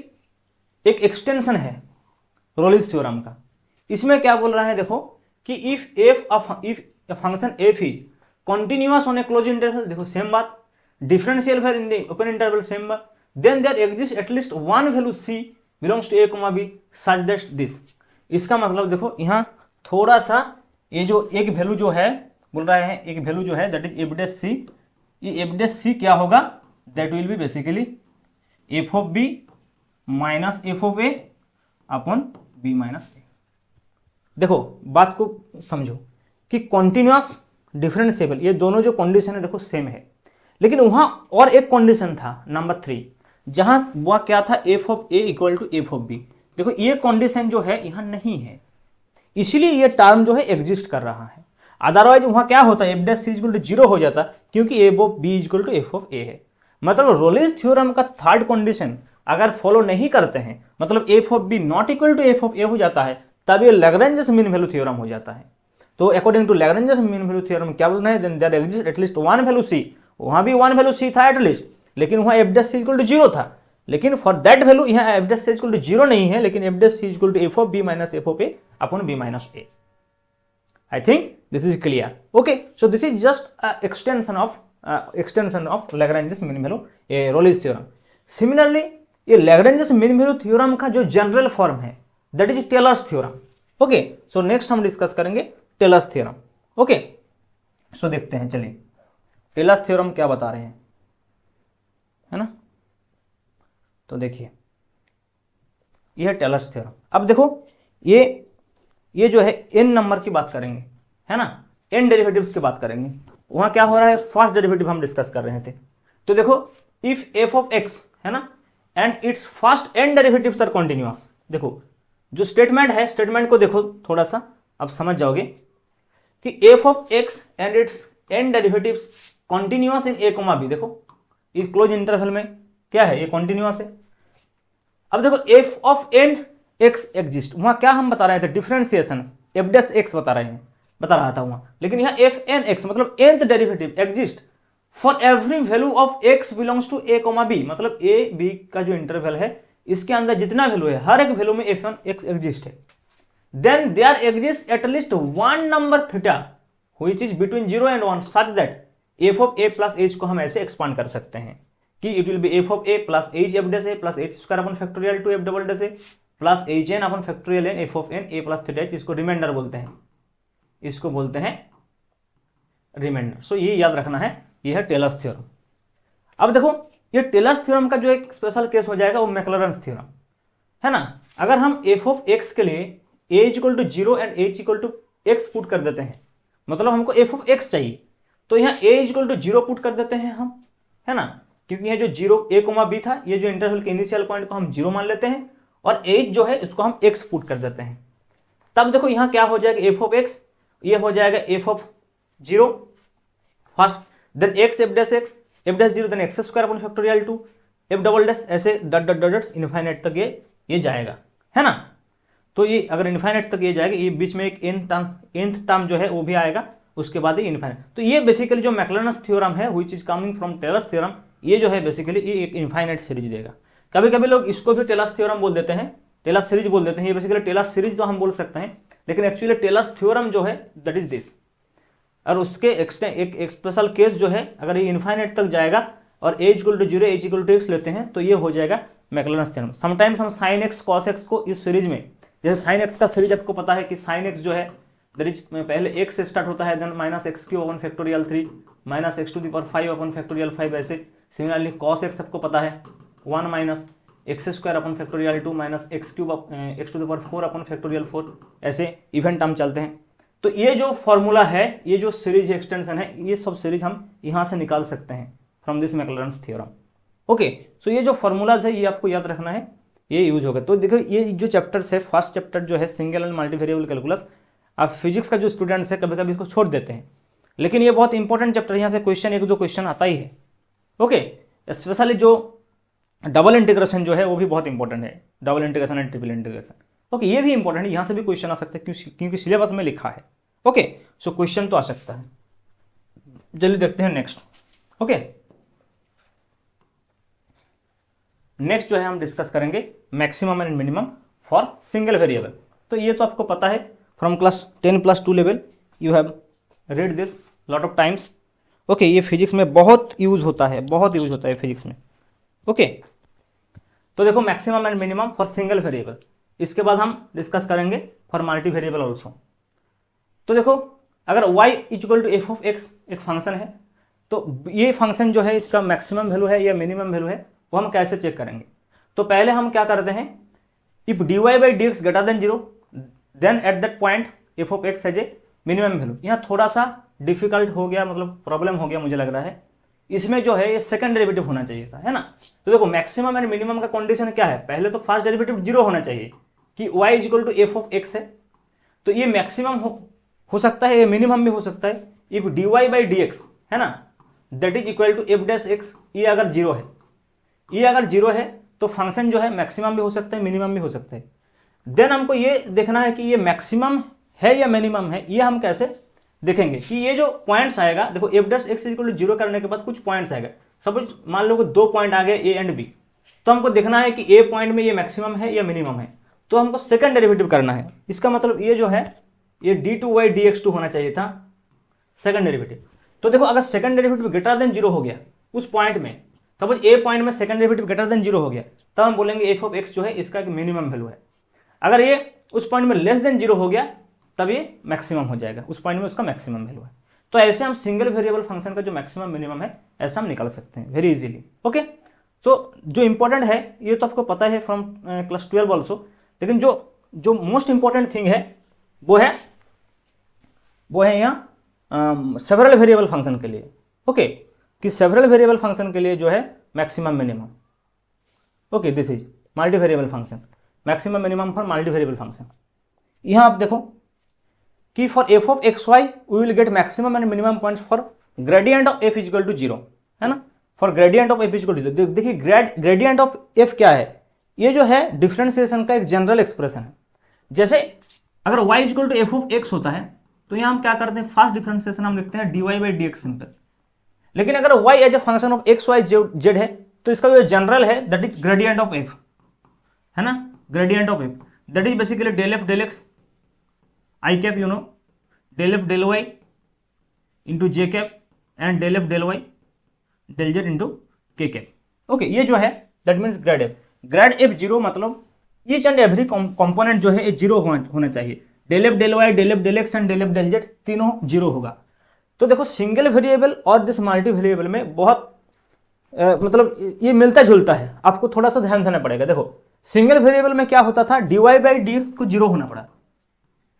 एक एक्सटेंशन है रोलिस थ्योरम का। इसमें क्या बोल रहा है, देखो कि if function f is continuous on a close interval, देखो सेम बात, differential value in the open interval same बात, then there exist at least one value c belongs to a comma b such that this. इसका मतलब देखो यहाँ थोड़ा सा ये जो एक वैल्यू जो है बोल रहे हैं, एक वैल्यू जो है that is f dash c, ये एफ डैश सी क्या होगा, that will be basically f of b minus f of a upon b minus a. देखो बात को समझो कि कॉन्टिन्यूअस डिफरेंशिएबल ये दोनों जो कंडीशन है देखो सेम है, लेकिन वहां और एक कंडीशन था नंबर 3 जहां वह क्या था, f of a equal to f of b. देखो ये कंडीशन जो है यहां नहीं है, इसीलिए ये टर्म जो है एग्जिस्ट कर रहा है। अदरवाइज वहां क्या होता है, f dash c equal to 0 हो जाता, क्योंकि f of b equal to f of a है। मतलब रोलिस थ्योरम का थर्ड कंडीशन अगर फॉलो नहीं करते हैं, मतलब f of b not equal to f of a हो जाता है, तब ये लैग्रेंजस मीन वैल्यू थ्योरम हो जाता है। तो according to Lagrange's mean value theorem क्या बोलना है, then there exist at least one value c, वहां भी वन वैल्यू सी था एटलीस्ट, लेकिन वहां f dash c equal to 0 था, लेकिन फॉर दैट वैल्यू यहाँ f dash c equal to 0 नहीं है, लेकिन f dash c equal to f of b minus f of a upon b minus a. I think this is clear. Okay, so this is just extension of Lagrange's mean value Rolle's theorem. Similarly, ये Lagrange's mean value theorem का जो general form है that is Taylor's theorem. Okay, so next हम discuss करेंगे Taylor's theorem. Okay, so देखते हैं, चलिए Taylor's theorem क्या बता रहे हैं, है ना। तो देखिए ये है टेलर्स थ्योरम। अब देखो ये जो है n नंबर की बात करेंगे, है ना, n डेरिवेटिव्स की बात करेंगे। वहां क्या हो रहा है, फर्स्ट डेरिवेटिव हम डिस्कस कर रहे थे। तो देखो इफ f ऑफ x है ना and its first n derivatives are continuous, देखो जो स्टेटमेंट है, स्टेटमेंट को देखो थोड़ा सा, अब समझ जाओगे कि f of x and it's n derivatives continuous in a, b। देखो ये क्लोज इंटरवल में क्या है, ये कॉन्टिन्यूअस है। अब देखो f of n x exist, वहां क्या हम बता रहे थे, डिफरेंशिएशन f डैश x बता रहा था वहां, लेकिन यहाँ f n x मतलब nth derivative exist for every value of x belongs to a, b, मतलब a b का जो इंटरवल है इसके अंदर जितना वैल्यू है हर एक वैल्यू में f1 x एग्जिस्ट है। Then there exist at least one number theta which is between 0 and 1 such that f of a plus h को हम ऐसे एक्सपांड कर सकते हैं कि it will be f of a plus h f dash a plus h square upon factorial 2 f double dash a plus hn upon factorial n f of n a plus theta h, इसको reminder बोलते हैं, इसको बोलते हैं reminder. सो ये याद रखना है, ये है टेलर्स थ्योरम। अब देखो ये टेलर्स थ्योरम का जो एक स्पेशल केस हो जाएगा वो मैक्लॉरेंस थ्योरम है ना। अगर हम f ऑफ x के लिए a equal to 0 and h equal to x put कर देते हैं, मतलब हमको f ऑफ x चाहिए, तो यहाँ a इक्वल टू 0 पुट कर देते हैं हम, है ना, क्योंकि ये जो 0 a, b था, ये जो इंटरवल के इनिशियल पॉइंट को हम 0 मान लेते हैं और h जो है इसको हम x पुट कर देते हैं। तब देखो यहाँ क्या हो जाएगा, f ऑफ x ये हो जाएगा f of 0 first, then x f dash x f dash 0, then x square upon factorial 2 f double dash, ऐसे dot dot dot dot infinite तक ये जाएगा, है ना। तो ये अगर इनफाइनाइट तक ये जाएगा, ये बीच में एक nth टर्म जो है वो भी आएगा, उसके बाद ये इनफाइनाइट। तो ये बेसिकली जो मैक्लॉरेंस थ्योरम है which is coming from Taylor's theorem, ये जो है बेसिकली ये एक इनफाइनाइट सीरीज देगा। कभी कभी लोग इसको भी टेलर्स थ्योरम बोल देते हैं, टेलर्स सीरीज बोल देते हैं, ये बेसिकली टेलर्स सीरीज तो हम बोल सकते हैं, लेकिन एक्चुअली टेलर्स थ्योरम जो है दैट इज दिस। और उसके एक स्पेशल केस जो है, अगर ये इनफाइनाइट तक जाएगा और a equal to 0 h equal to x लेते हैं तो ये हो जाएगा मैक्लॉरेंस थ्योरम। समटाइम्स हम साइन x कॉस x को इस सीरीज में, जैसे साइन x का सीरीज आपको पता है कि साइन x जो है दैट इज पहले x से स्टार्ट होता है, then minus x cube upon factorial 3 minus x to the power 5 upon factorial 5, ऐसे सिमिलरली कॉस x आपको पता है 1 minus x square upon factorial 2 minus x cube x to the power 4 upon factorial 4, ऐसे event term चलते हैं। तो ये जो फॉर्मूला है, ये जो सीरीज एक्सटेंशन है, ये सब सीरीज हम यहाँ से निकाल सकते हैं फ्रॉम दिस मैक्लॉरेंस थ्योरम। ओके, सो ये जो फॉर्मूलाज है ये आपको याद रखना है, ये यूज होगा। तो देखो ये जो चैप्टर्स है, फर्स्ट चैप्टर जो है सिंगल एंड मल्टीवेरिएबल कैलकुलस, आप फिजिक्स का जो स्टूडेंट्स है कभी कभी इसको छोड़ देते हैं, लेकिन ये बहुत इंपॉर्टेंट चैप्टर है, यहाँ से क्वेश्चन एक दो क्वेश्चन आता ही है। ओके, स्पेशली जो डबल इंटीग्रेशन जो है वो भी बहुत इंपॉर्टेंट है, double integration and triple integration. Okay, ये भी इंपॉर्टेंट है, यहाँ से भी क्वेश्चन आ सकते हैं क्योंकि सिलेबस में लिखा है। ओके, सो क्वेश्चन तो आ सकता है। जल्दी देखते हैं नेक्स्ट। ओके, नेक्स्ट जो है हम डिस्कस करेंगे maximum and minimum for single variable. तो ये तो आपको पता है from class 10+2 level, you have read this lot of times. Okay, ये फिजिक्स में बहुत यूज होता है, बहुत यूज होता है फिजिक्स में। ओके, तो देखो maximum and minimum for single variable, इसके बाद हम डिस्कस करेंगे फॉर मल्टी वेरिएबल ऑल्सो। तो देखो अगर y equal to f of x एक फंक्शन है, तो ये फंक्शन जो है इसका मैक्सिमम वैल्यू है या मिनिमम वैल्यू है, वो हम कैसे चेक करेंगे। तो पहले हम क्या करते हैं, if dy by d x greater than 0 then at that point f of x has a minimum value. यहाँ थोड़ा सा डिफिकल्ट हो गया, मतलब प्रॉब्लम हो गया मुझे लग रहा है, इसमें जो है ये सेकंड डेरिवेटिव होना चाहिए था, है ना। तो देखो मैक्सिमम एंड मिनिमम का कंडीशन क्या है, पहले तो फर्स्ट डेरिवेटिव 0 होना चाहिए कि y equal to f of x है, तो ये मैक्सिमम हो सकता है, ये मिनिमम भी हो सकता है। If dy by d x है ना that is equal to f dash x, ये अगर 0 है, ये अगर 0 है तो फंक्शन जो है मैक्सिमम भी हो सकता है, मिनिमम भी हो सकता है। देन हमको ये देखना है कि ये मैक्सिमम है या मिनिमम है, ये हम कैसे देखेंगे कि ये जो पॉइंट्स आएगा, देखो f dash x equal to 0 करने के बाद कुछ पॉइंट्स आएगा, सपोज मान लो कि 2 पॉइंट आ गए ए एंड बी, तो हमको देखना है कि ए पॉइंट में ये मैक्सिमम है या मिनिमम है, तो हमको सेकंड डेरिवेटिव करना है। इसका मतलब ये जो है ये d2y dx2 होना चाहिए था सेकंड डेरिवेटिव। तो देखो अगर सेकंड डेरिवेटिव ग्रेटर देन 0 हो गया उस पॉइंट में, सपोज ए पॉइंट में सेकंड डेरिवेटिव ग्रेटर देन 0 हो गया, तब हम बोलेंगे एफ ऑफ एक्स जो है इसका एक मिनिमम वैल्यू है। अगर ये उस पॉइंट में लेस देन 0 हो गया तब ये मैक्सिमम हो जाएगा, उस पॉइंट में उसका मैक्सिमम वैल्यू है। तो ऐसे हम सिंगल वेरिएबल फंक्शन का जो मैक्सिमम मिनिमम है ऐसा हम निकाल सकते हैं वेरी इजीली। ओके, सो जो इंपॉर्टेंट है ये तो आपको पता है फ्रॉम क्लास 12 ऑल्सो, लेकिन जो मोस्ट इंपॉर्टेंट थिंग है वो है यहाँ सेवरल वेरिएबल फंक्शन के लिए। ओके, कि सेवरल वेरिएबल फंक्शन के लिए जो है maximum minimum. Okay, this is multi variable function, maximum minimum for multi variable function. यहाँ आप देखो कि for f of x y we will get maximum and minimum points for gradient of f equal to 0, है ना, for gradient of f equal to 0। देखिए gradient of F क्या है, ये जो है डिफरेंशिएशन का एक जनरल एक्सप्रेशन है। जैसे अगर y equal to f of x होता है तो यहाँ हम क्या करते हैं, फर्स्ट डिफरेंशिएशन हम लिखते हैं dy by d x simple. लेकिन अगर y as a function of x y z है तो इसका जो जनरल है that is gradient of f, है ना, gradient of f that is basically del f del x i cap, you know, del f del y into j cap and del f del y del z into k cap. Okay, ये जो है that means grad F. Grade f zero मतलब each and every component जो है ये zero होना चाहिए। Del f del y del f del x and del f del z तीनों जीरो होगा। तो देखो सिंगल वेरिएबल और दिस मल्टी वेरिएबल में बहुत मतलब ये मिलता जुलता है, आपको थोड़ा सा ध्यान देना पड़ेगा। देखो सिंगल वेरिएबल में क्या होता था, डी वाई बाई डी को जीरो होना पड़ा,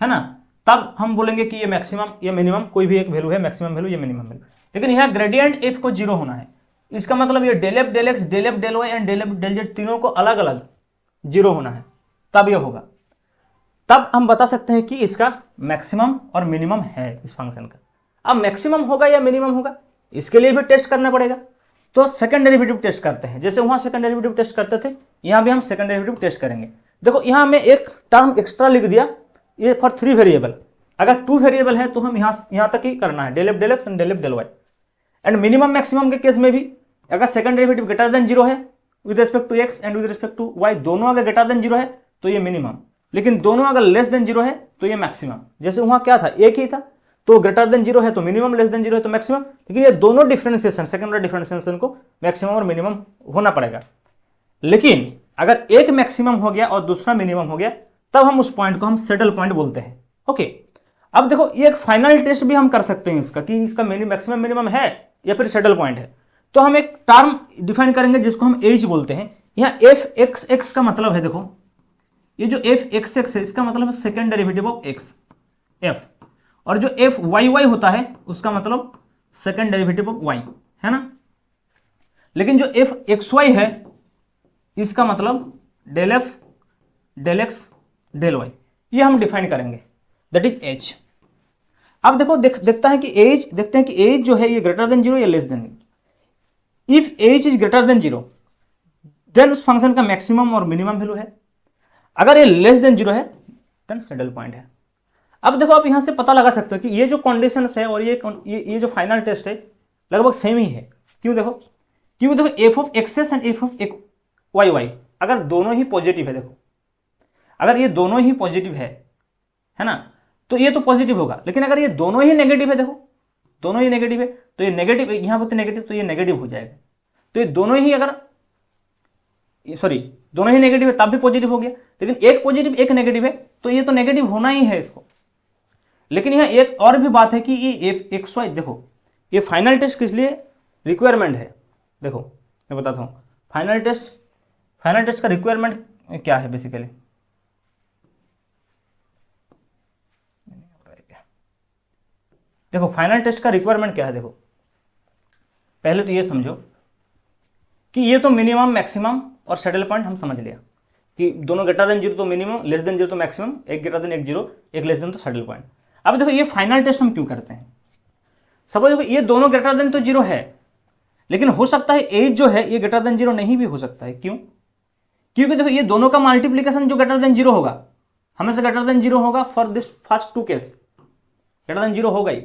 है ना, तब हम बोलेंगे कि ये मैक्सिमम या मिनिमम कोई भी एक वैल्यू है, मैक्सिमम वैल्यू या मिनिमम वैल्यू। लेकिन यहाँ ग्रेडियंट एफ को जीरो होना है, इसका मतलब ये del f del x del f del y and del f del z तीनों को अलग अलग जीरो होना है, तब ये होगा। तब हम बता सकते हैं कि इसका मैक्सिमम और मिनिमम है इस फंक्शन का। अब मैक्सिमम होगा या मिनिमम होगा, इसके लिए भी टेस्ट करना पड़ेगा। तो सेकंड डेरिवेटिव टेस्ट करते हैं, जैसे वहां सेकंड डेरिवेटिव टेस्ट करते थे, यहां भी हम सेकंड डेरिवेटिव टेस्ट करेंगे। देखो यहां मैं एक टर्म एक्स्ट्रा लिख दिया, ये फॉर 3 वेरिएबल। अगर 2 वेरिएबल है तो हम यहां तक ही करना है, del f del x and del f del y. And minimum maximum के केस में भी अगर सेकंड डेरिवेटिव ग्रेटर देन 0 है with respect to x and with respect to y, दोनों अगर ग्रेटर देन 0 है तो ये मिनिमम, लेकिन दोनों अगर लेस देन 0 है तो ये मैक्सिमम। जैसे वहां क्या था, एक ही था, तो ग्रेटर देन 0 है तो मिनिमम, लेस देन 0 है तो मैक्सिमम। लेकिन ये दोनों डिफरेंशिएशन सेकंड ऑर्डर डिफरेंशिएशन को मैक्सिमम और मिनिमम होना पड़ेगा। लेकिन अगर एक मैक्सिमम हो गया और दूसरा मिनिमम हो गया तब हम उस पॉइंट को हम सेटल पॉइंट बोलते हैं। ओके, अब देखो ये एक फाइनल टेस्ट भी हम कर सकते हैं इसका कि इसका मैक्सिमम मिनिमम है या फिर सेटल पॉइंट है। तो हम एक टर्म डिफाइन करेंगे जिसको हम एज बोलते हैं। यहाँ एफ एक्स एक्स का मतलब है, देखो ये जो एफ एक्स एक्स है इसका मतलब है second derivative of x F, और जो एफ वाई वाई होता है उसका मतलब सेकेंड डेरिवेटिव ऑफ वाई, है ना। लेकिन जो एफ एक्स वाई है इसका मतलब del f del x del y, ये हम डिफाइन करेंगे, दैट इज एच। अब देखो देखते हैं कि एज जो है ये ग्रेटर देन 0 या less than 0। If as is greater than 0 then उस फंक्शन का मैक्सिमम और मिनिमम वैल्यू है। अगर ये लेस देन 0 है देन सैडल पॉइंट है। अब देखो आप यहां से पता लगा सकते हो कि ये जो कंडीशंस है और ये जो फाइनल टेस्ट है लगभग सेम ही है। क्यों देखो f of x x and f of y y अगर दोनों ही पॉजिटिव है, देखो अगर ये दोनों ही पॉजिटिव है ना, तो ये तो पॉजिटिव होगा। लेकिन अगर ये दोनों ही नेगेटिव है, देखो दोनों ही नेगेटिव है तो ये नेगेटिव, यहां पर नेगेटिव तो ये नेगेटिव हो जाएगा। तो ये दोनों ही दोनों ही नेगेटिव है तब भी पॉजिटिव हो गया। लेकिन एक पॉजिटिव एक नेगेटिव है तो ये तो नेगेटिव होना ही है इसको। लेकिन यहां एक और भी बात है कि ये एफ एक्स वाई, देखो ये फाइनल टेस्ट किस लिए रिक्वायरमेंट है। देखो मैं बताता हूं फाइनल टेस्ट का रिक्वायरमेंट क्या है बेसिकली। देखो फाइनल टेस्ट का रिक्वायरमेंट क्या है। देखो पहले तो ये समझो कि ये तो मिनिमम मैक्सिमम और सैडल पॉइंट हम समझ लिया कि दोनों ग्रेटर देन 0 तो मिनिमम, लेस देन 0 तो मैक्सिमम, एक ग्रेटर देन एक 0, एक लेस देन तो सैडल पॉइंट। अब देखो ये फाइनल टेस्ट हम क्यों करते हैं। सपोज देखो ये दोनों ग्रेटर देन तो 0 है, लेकिन हो सकता है एज जो है ये ग्रेटर देन 0 नहीं भी हो सकता है। क्यों? क्योंकि देखो ये दोनों का मल्टीप्लीकेशन जो ग्रेटर देन 0 होगा हमेशा ग्रेटर देन 0 होगा for this first 2 case, greater than 0 होगा ही।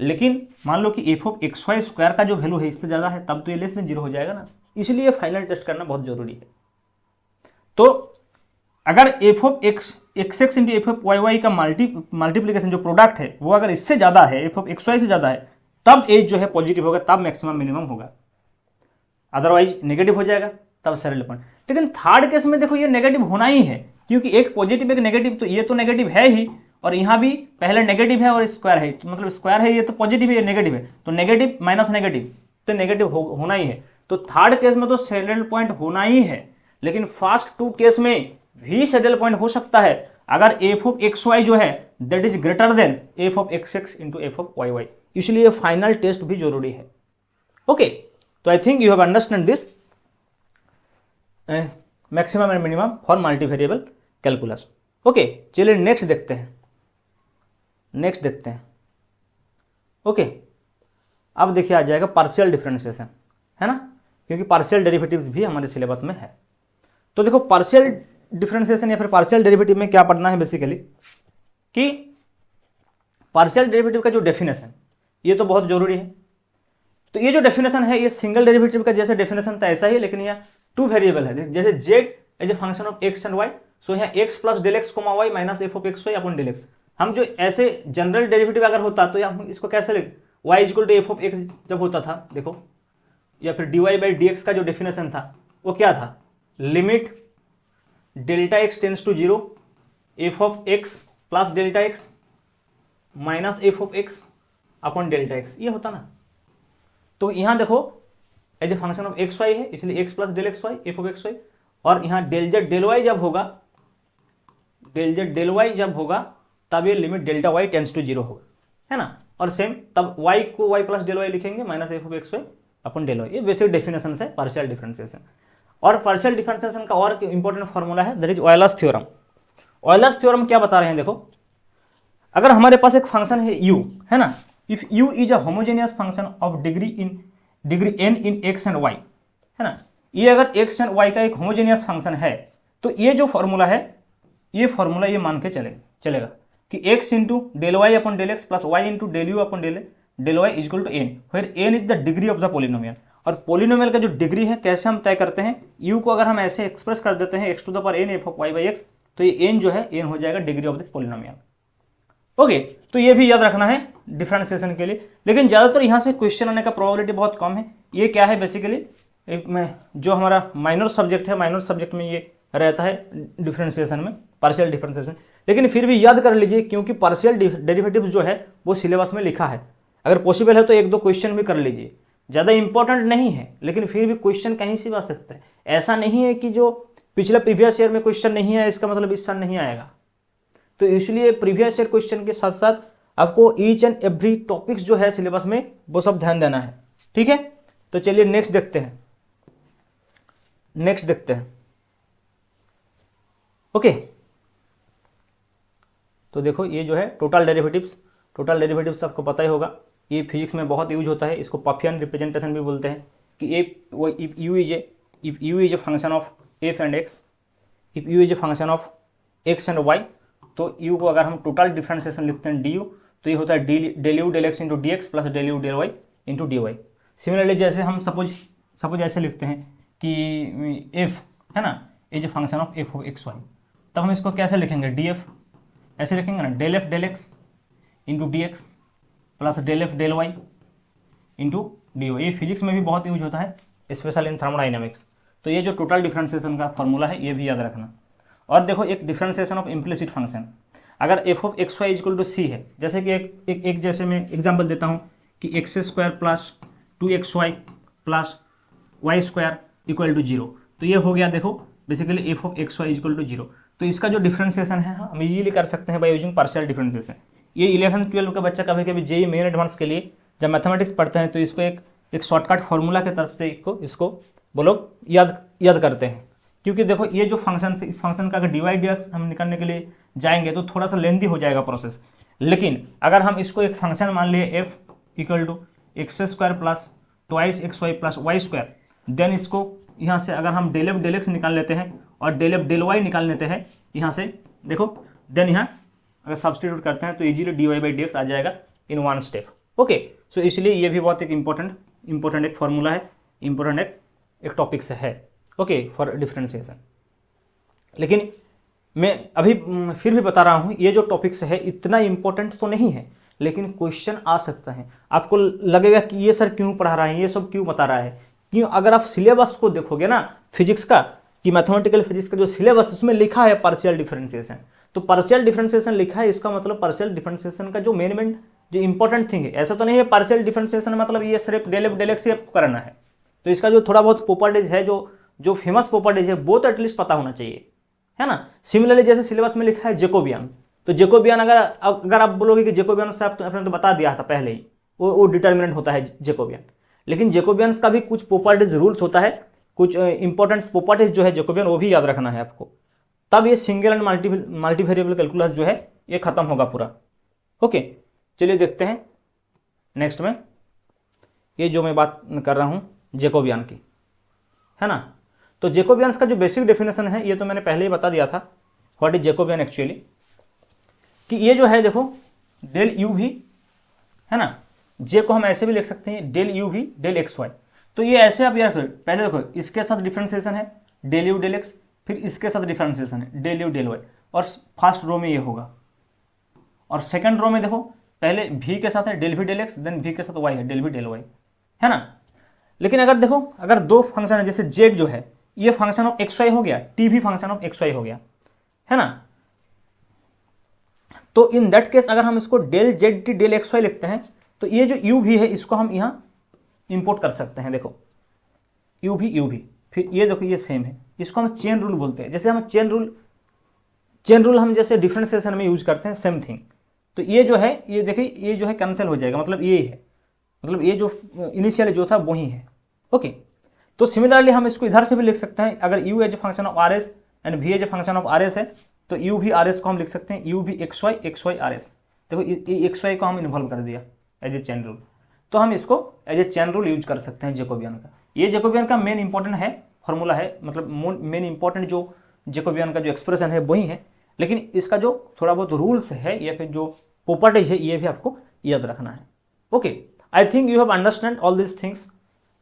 लेकिन मान लो कि f of x y square का जो वैल्यू है इससे ज्यादा है तब तो ये लेस देन 0 हो जाएगा ना, इसलिए फाइनल टेस्ट करना बहुत जरूरी है। तो अगर f of x x into f of y y का मल्टीप्लीकेशन जो प्रोडक्ट है वो अगर इससे ज्यादा है, एफ ऑफ एक्स वाई से ज्यादा है, तब एज जो है पॉजिटिव होगा, तब मैक्सिमम मिनिमम होगा, अदरवाइज नेगेटिव हो जाएगा, तब सैडल पॉइंट। लेकिन थर्ड केस में देखो ये नेगेटिव होना ही है क्योंकि एक पॉजिटिव एक नेगेटिव, तो ये तो नेगेटिव है ही और यहां भी पहले नेगेटिव है और स्क्वायर है, तो मतलब स्क्वायर है, ये तो पॉजिटिव है, ये नेगेटिव है, तो नेगेटिव माइनस नेगेटिव तो नेगेटिव होना ही है। तो थर्ड केस में तो सैडल पॉइंट होना ही है, लेकिन फर्स्ट टू केस में भी सैडल पॉइंट हो सकता है अगर एफ ऑफ एक्स वाई जो है that is greater than f of x x into f of y y, इसलिए फाइनल टेस्ट भी जरूरी है। ओके, तो I think you have understand this maximum and minimum for multivariable calculus. Okay, चलिए next देखते हैं, नेक्स्ट देखते हैं। ओके, अब देखिए आ जाएगा पार्शियल डिफरेंशिएशन, है ना, क्योंकि पार्शियल डेरिवेटिव्स भी हमारे सिलेबस में है। तो देखो पार्शियल डिफरेंशिएशन या फिर पार्शियल डेरिवेटिव में क्या पढ़ना है बेसिकली, कि पार्शियल डेरिवेटिव का जो डेफिनेशन ये तो बहुत जरूरी है। तो ये जो डेफिनेशन है ये सिंगल डेरिवेटिव का जैसे डेफिनेशन था ऐसा ही, लेकिन यहाँ टू वेरिएबल है, जैसे z as a function of x and y, so यहाँ x plus del x comma y minus f of x y upon del x. हम जो ऐसे जनरल डेरिवेटिव अगर होता तो हम इसको कैसे लिख, y equal to f of x जब होता था देखो, या फिर d y by d x का जो डेफिनेशन था वो क्या था, limit delta x tends to zero f of x plus delta x minus f of x upon delta x, ये होता ना। तो यहां देखो as a function of x y है, इसलिए x plus del x y f of x Y, और यहां डेल जेड डेल वाई जब होगा, डेल जेड डेल वाई जब होगा तब ये limit delta y tends to zero होगा, है ना। और सेम तब वाई को वाई प्लस डेल वाई लिखेंगे minus f of x y upon del y. ये बेसिक डेफिनेशन है पार्शियल डिफरेंशिएशन। और पार्शियल डिफरेंशिएशन का और इंपॉर्टेंट फॉर्मूला है that is Euler's theorem. Euler's theorem क्या बता रहे हैं, देखो अगर हमारे पास एक फंक्शन है u, है ना, if u is a homogeneous function of degree n in x and y, है ना, ये अगर x एंड y का एक होमोजेनियस फंक्शन है तो ये जो फॉर्मूला है ये फॉर्मूला ये मान के चलेगा कि x into del y upon del x plus y into del u upon del y equal to n, where n is the degree of the polynomial. और पोलिनोमियल का जो डिग्री है कैसे हम तय करते हैं, u को अगर हम ऐसे एक्सप्रेस कर देते हैं x to the power n f of y by x, तो ये n जो है n हो जाएगा degree of the polynomial. Okay, तो ये भी याद रखना है डिफरेंशिएशन के लिए, लेकिन ज़्यादातर यहाँ से क्वेश्चन आने का प्रोबेबिलिटी बहुत कम है। ये क्या है बेसिकली, जो हमारा माइनर सब्जेक्ट है, माइनर सब्जेक्ट में ये रहता है डिफरेंशिएशन में, पार्शियल डिफरेंशिएशन। लेकिन फिर भी याद कर लीजिए क्योंकि पार्शियल डेरिवेटिव जो है वो सिलेबस में लिखा है, अगर पॉसिबल है तो एक दो क्वेश्चन भी कर लीजिए, ज़्यादा इंपॉर्टेंट नहीं है लेकिन फिर भी क्वेश्चन कहीं से भी आ सकता है। ऐसा नहीं है कि जो पिछले प्रीवियस ईयर में क्वेश्चन नहीं है इसका मतलब इस साल नहीं आएगा। तो इसलिए प्रीवियस ईयर क्वेश्चन के साथ साथ आपको ईच एंड एवरी टॉपिक्स जो है सिलेबस में वो सब ध्यान देना है, ठीक है। तो चलिए नेक्स्ट देखते हैं, नेक्स्ट देखते हैं। ओके, तो देखो ये जो है टोटल डेरिवेटिव्स आपको पता ही होगा, ये फिजिक्स में बहुत यूज होता है, इसको पफियन रिप्रेजेंटेशन भी बोलते हैं कि if u is a function of f and x, if u is a function of x and y, तो u को अगर हम टोटल डिफरेंशिएशन लिखते हैं du, तो ये होता है del u del x into d x plus del u del y into d y. Similarly जैसे हम सपोज ऐसे लिखते हैं कि f है ना is a function of f of x y, तब हम इसको कैसे लिखेंगे, df ऐसे लिखेंगे ना, del f del x into d x plus del f del y into d y. ये फिजिक्स में भी बहुत यूज होता है, स्पेशल इन थर्मोडाइनमिक्स। तो ये जो टोटल डिफरेंशिएशन का फॉर्मूला है ये भी याद रखना। और देखो एक डिफरेंशिएशन ऑफ इम्प्लिसिट फंक्शन, अगर f of x y equal to c है, जैसे कि एक जैसे मैं एग्जांपल देता हूँ कि x square plus 2xy plus y square equal to 0, तो ये हो गया देखो basically f of x y equal to 0। तो इसका जो डिफरेंशिएशन है हम इजीली कर सकते हैं बाय यूजिंग पार्शियल डिफरेंशिएशन। ये 11th-12 का बच्चा कभी कभी जेई मेन एडवांस के लिए जब मैथमेटिक्स पढ़ते हैं तो इसको एक शॉर्टकट फार्मूला के तरफ से इसको वो लोग याद करते हैं, क्योंकि देखो ये जो फंक्शन से इस फंक्शन का अगर डी वाई डी एक्स हम निकालने के लिए जाएंगे तो थोड़ा सा लेंथी हो जाएगा प्रोसेस। लेकिन अगर हम इसको एक फंक्शन मान लिए f equal to x square plus twice x y plus y square, then इसको यहाँ से अगर हम डेल एफ डेल एक्स निकाल लेते हैं और डेल एफ डेल वाई निकाल लेते हैं यहाँ से देखो, देन यहाँ अगर सब्सटीट्यूट करते हैं तो easily d y by d x आ जाएगा in one step. Okay, so इसलिए ये भी बहुत एक इंपॉर्टेंट एक फॉर्मूला है, इंपॉर्टेंट एक टॉपिक से है, ओके, फॉर डिफरेंशिएशन। लेकिन मैं अभी फिर भी बता रहा हूँ ये जो टॉपिक्स है इतना इंपॉर्टेंट तो नहीं है, लेकिन क्वेश्चन आ सकता है। आपको लगेगा कि ये सर क्यों पढ़ा रहा है, ये सब क्यों बता रहा है, क्यों? अगर आप सिलेबस को देखोगे ना फिजिक्स का, कि मैथमेटिकल फिजिक्स का जो सिलेबस उसमें लिखा है पार्शियल डिफरेंशिएशन, तो पार्शियल डिफरेंशिएशन लिखा है, इसका मतलब पार्शियल डिफरेंशिएशन का जो मेन जो इंपॉर्टेंट थिंग है, ऐसा तो नहीं है पार्शियल डिफरेंशिएशन मतलब ये सिर्फ डेल एफ डेल एक्स ही आपको करना है। तो इसका जो थोड़ा बहुत प्रॉपर्टीज है, जो फेमस प्रॉपर्टीज है वो तो एटलीस्ट पता होना चाहिए, है ना। सिमिलरली जैसे सिलेबस में लिखा है जैकोबियन, तो जैकोबियन अगर आप बोलोगे कि जैकोबियन से आपने तो बता दिया था पहले ही, वो डिटर्मिनेंट होता है जैकोबियन, लेकिन जैकोबियंस का भी कुछ प्रॉपर्टीज रूल्स होता है, कुछ इंपॉर्टेंट प्रॉपर्टीज जो है जैकोबियन वो भी याद रखना है आपको, तब ये सिंगल एंड मल्टीवेरिएबल कैलकुलस जो है ये खत्म होगा पूरा। ओके, चलिए देखते हैं नेक्स्ट में, ये जो मैं बात कर रहा हूँ जैकोबियन की, है ना। तो जैकोबियंस का जो बेसिक डेफिनेशन है ये तो मैंने पहले ही बता दिया था, व्हाट इज जैकोबियन एक्चुअली, कि ये जो है देखो डेल यू भी, है ना, जे को हम ऐसे भी लिख सकते हैं डेल यू भी डेल एक्स वाई। तो ये ऐसे आप याद करो, पहले देखो इसके साथ डिफरेंशिएशन है डेल यू डेल एक्स, फिर इसके साथ डिफरेंशिएशन है डेल यू डेल वाई, और फर्स्ट रो में ये होगा, और सेकंड रो में देखो पहले भी के साथ है डेल भी डेल एक्स, देन भी के साथ वाई है डेल भी डेल वाई, है ना। लेकिन अगर देखो अगर दो फंक्शन है, जैसे जेड जो है ये फंक्शन ऑफ एक्स वाई हो गया, टी भी फंक्शन ऑफ एक्स वाई हो गया, है ना। तो इन दैट केस अगर हम इसको del z t del x y लिखते हैं, तो ये जो यू भी है इसको हम यहां इंपोर्ट कर सकते हैं, देखो यू भी, फिर ये देखो ये सेम है, इसको हम चेन रूल बोलते हैं। जैसे हम चेन रूल हम जैसे डिफरेंशिएशन में यूज करते हैं, सेम थिंग। तो ये जो है ये देखिए ये जो है कैंसिल हो जाएगा, मतलब ये है, मतलब ये जो इनिशियल जो था वही है। ओके, तो सिमिलरली हम इसको इधर से भी लिख सकते हैं, अगर u as a function of r s and v as a function of r s है, तो u भी आर एस को हम लिख सकते हैं u भी एक्स वाई आर एस। देखो एक्स वाई को हम इन्वॉल्व कर दिया एज ए चेन रूल, तो हम इसको as a chain rule use कर सकते हैं जैकोबियन का। ये जैकोबियन का मेन इंपॉर्टेंट है फॉर्मूला है, मतलब मेन इंपॉर्टेंट जो जैकोबियन का जो एक्सप्रेशन है वही है, लेकिन इसका जो थोड़ा बहुत रूल्स है या फिर जो प्रॉपर्टीज है ये भी आपको याद रखना है। Okay, I think you have understand all this things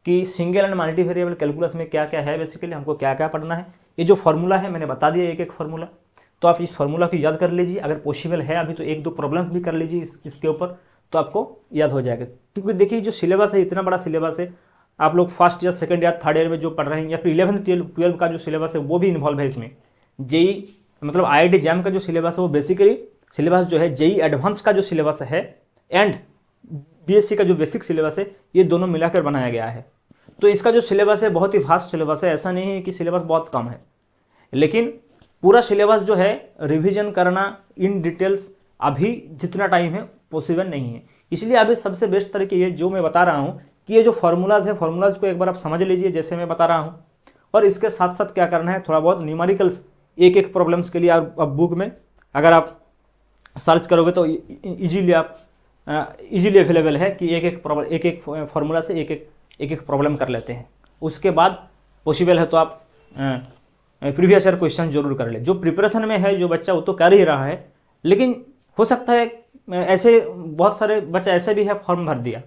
कि सिंगल एंड मल्टीवेरिएबल कैलकुलस में क्या क्या है, बेसिकली हमको क्या क्या पढ़ना है। ये जो फार्मूला है मैंने बता दिया एक एक फार्मूला, तो आप इस फार्मूला को याद कर लीजिए, अगर पॉसिबल है अभी तो एक दो प्रॉब्लम भी कर लीजिए इसके ऊपर, तो आपको याद हो जाएगा। क्योंकि देखिए जो सिलेबस है इतना बड़ा सिलेबस है, आप लोग फर्स्ट या सेकंड या थर्ड ईयर में जो पढ़ रहे हैं, या फिर 11th 12 का जो सिलेबस है वो भी इन्वॉल्व है इसमें। जेई मतलब IIT जैम का जो सिलेबस है वो बेसिकली सिलेबस जो है जेई एडवांस का जो सिलेबस है एंड बीएससी का जो बेसिक सिलेबस है, ये दोनों मिलाकर बनाया गया है। तो इसका जो सिलेबस है बहुत ही फास्ट सिलेबस है, ऐसा नहीं है कि सिलेबस बहुत कम है, लेकिन पूरा सिलेबस जो है रिवीजन करना इन डिटेल्स अभी जितना टाइम है पॉसिबल नहीं है। इसलिए अभी सबसे बेस्ट तरीके ये जो मैं बता रहा हूँ कि ये जो फार्मूलाज है, फार्मूलाज को एक बार आप समझ लीजिए जैसे मैं बता रहा हूँ, और इसके साथ साथ क्या करना है, थोड़ा बहुत न्यूमेरिकल्स एक एक प्रॉब्लम्स के लिए आप बुक में अगर आप सर्च करोगे तो इजीली अवेलेबल है कि एक एक फार्मूला से एक एक प्रॉब्लम कर लेते हैं। उसके बाद पॉसिबल है तो आप प्रीवियस ईयर क्वेश्चन जरूर कर ले। जो प्रिपरेशन में है जो बच्चा वो तो कर ही रहा है, लेकिन हो सकता है ऐसे बहुत सारे बच्चा ऐसे भी है फॉर्म भर दिया,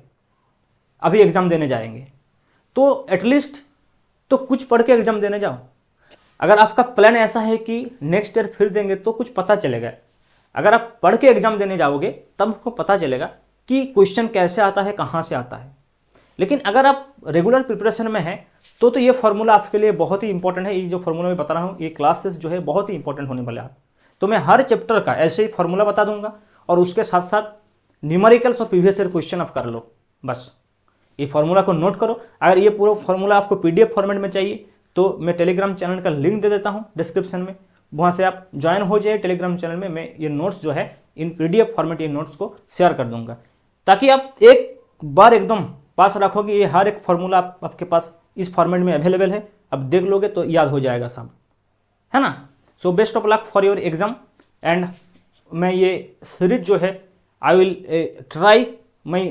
अभी एग्ज़ाम देने जाएंगे, तो एटलीस्ट तो कुछ पढ़ के एग्ज़ाम देने जाओ। अगर आपका प्लान ऐसा है कि नेक्स्ट ईयर फिर देंगे तो कुछ पता चलेगा। अगर आप पढ़ के एग्ज़ाम देने जाओगे तब आपको पता चलेगा कि क्वेश्चन कैसे आता है, कहाँ से आता है। लेकिन अगर आप रेगुलर प्रिपरेशन में हैं तो ये फार्मूला आपके लिए बहुत ही इंपॉर्टेंट है। ये जो फार्मूला मैं बता रहा हूँ ये क्लासेस जो है बहुत ही इंपॉर्टेंट होने वाले हैं। तो मैं हर चैप्टर का ऐसे ही फार्मूला बता दूंगा और उसके साथ साथ न्यूमेरिकल्स और प्रीवियस ईयर क्वेश्चन आप कर लो। बस ये फार्मूला को नोट करो। अगर ये पूरा फार्मूला आपको PDF फॉर्मेट में चाहिए तो मैं टेलीग्राम चैनल का लिंक दे देता हूँ डिस्क्रिप्शन में, वहाँ से आप ज्वाइन हो जाइए टेलीग्राम चैनल में। मैं ये नोट्स जो है इन PDF फॉर्मेट ये नोट्स को शेयर कर दूंगा ताकि आप एक बार एकदम पास रखो कि ये हर एक फार्मूला आपके पास इस फॉर्मेट में अवेलेबल है। अब देख लोगे तो याद हो जाएगा सब, है ना। So best of luck for your exam. And मैं ये सीरीज जो है I will try my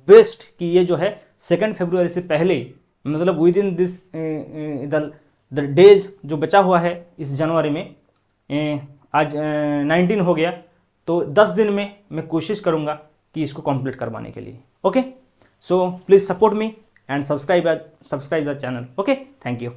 best कि ये जो है 2 फरवरी से पहले, मतलब with in this the days जो बचा हुआ है इस जनवरी में, आज 19 हो गया, तो 10 दिन में मैं कोशिश करूँगा कि इसको कंप्लीट करवाने के लिए। Okay, so please support me and subscribe the channel. Okay, thank you.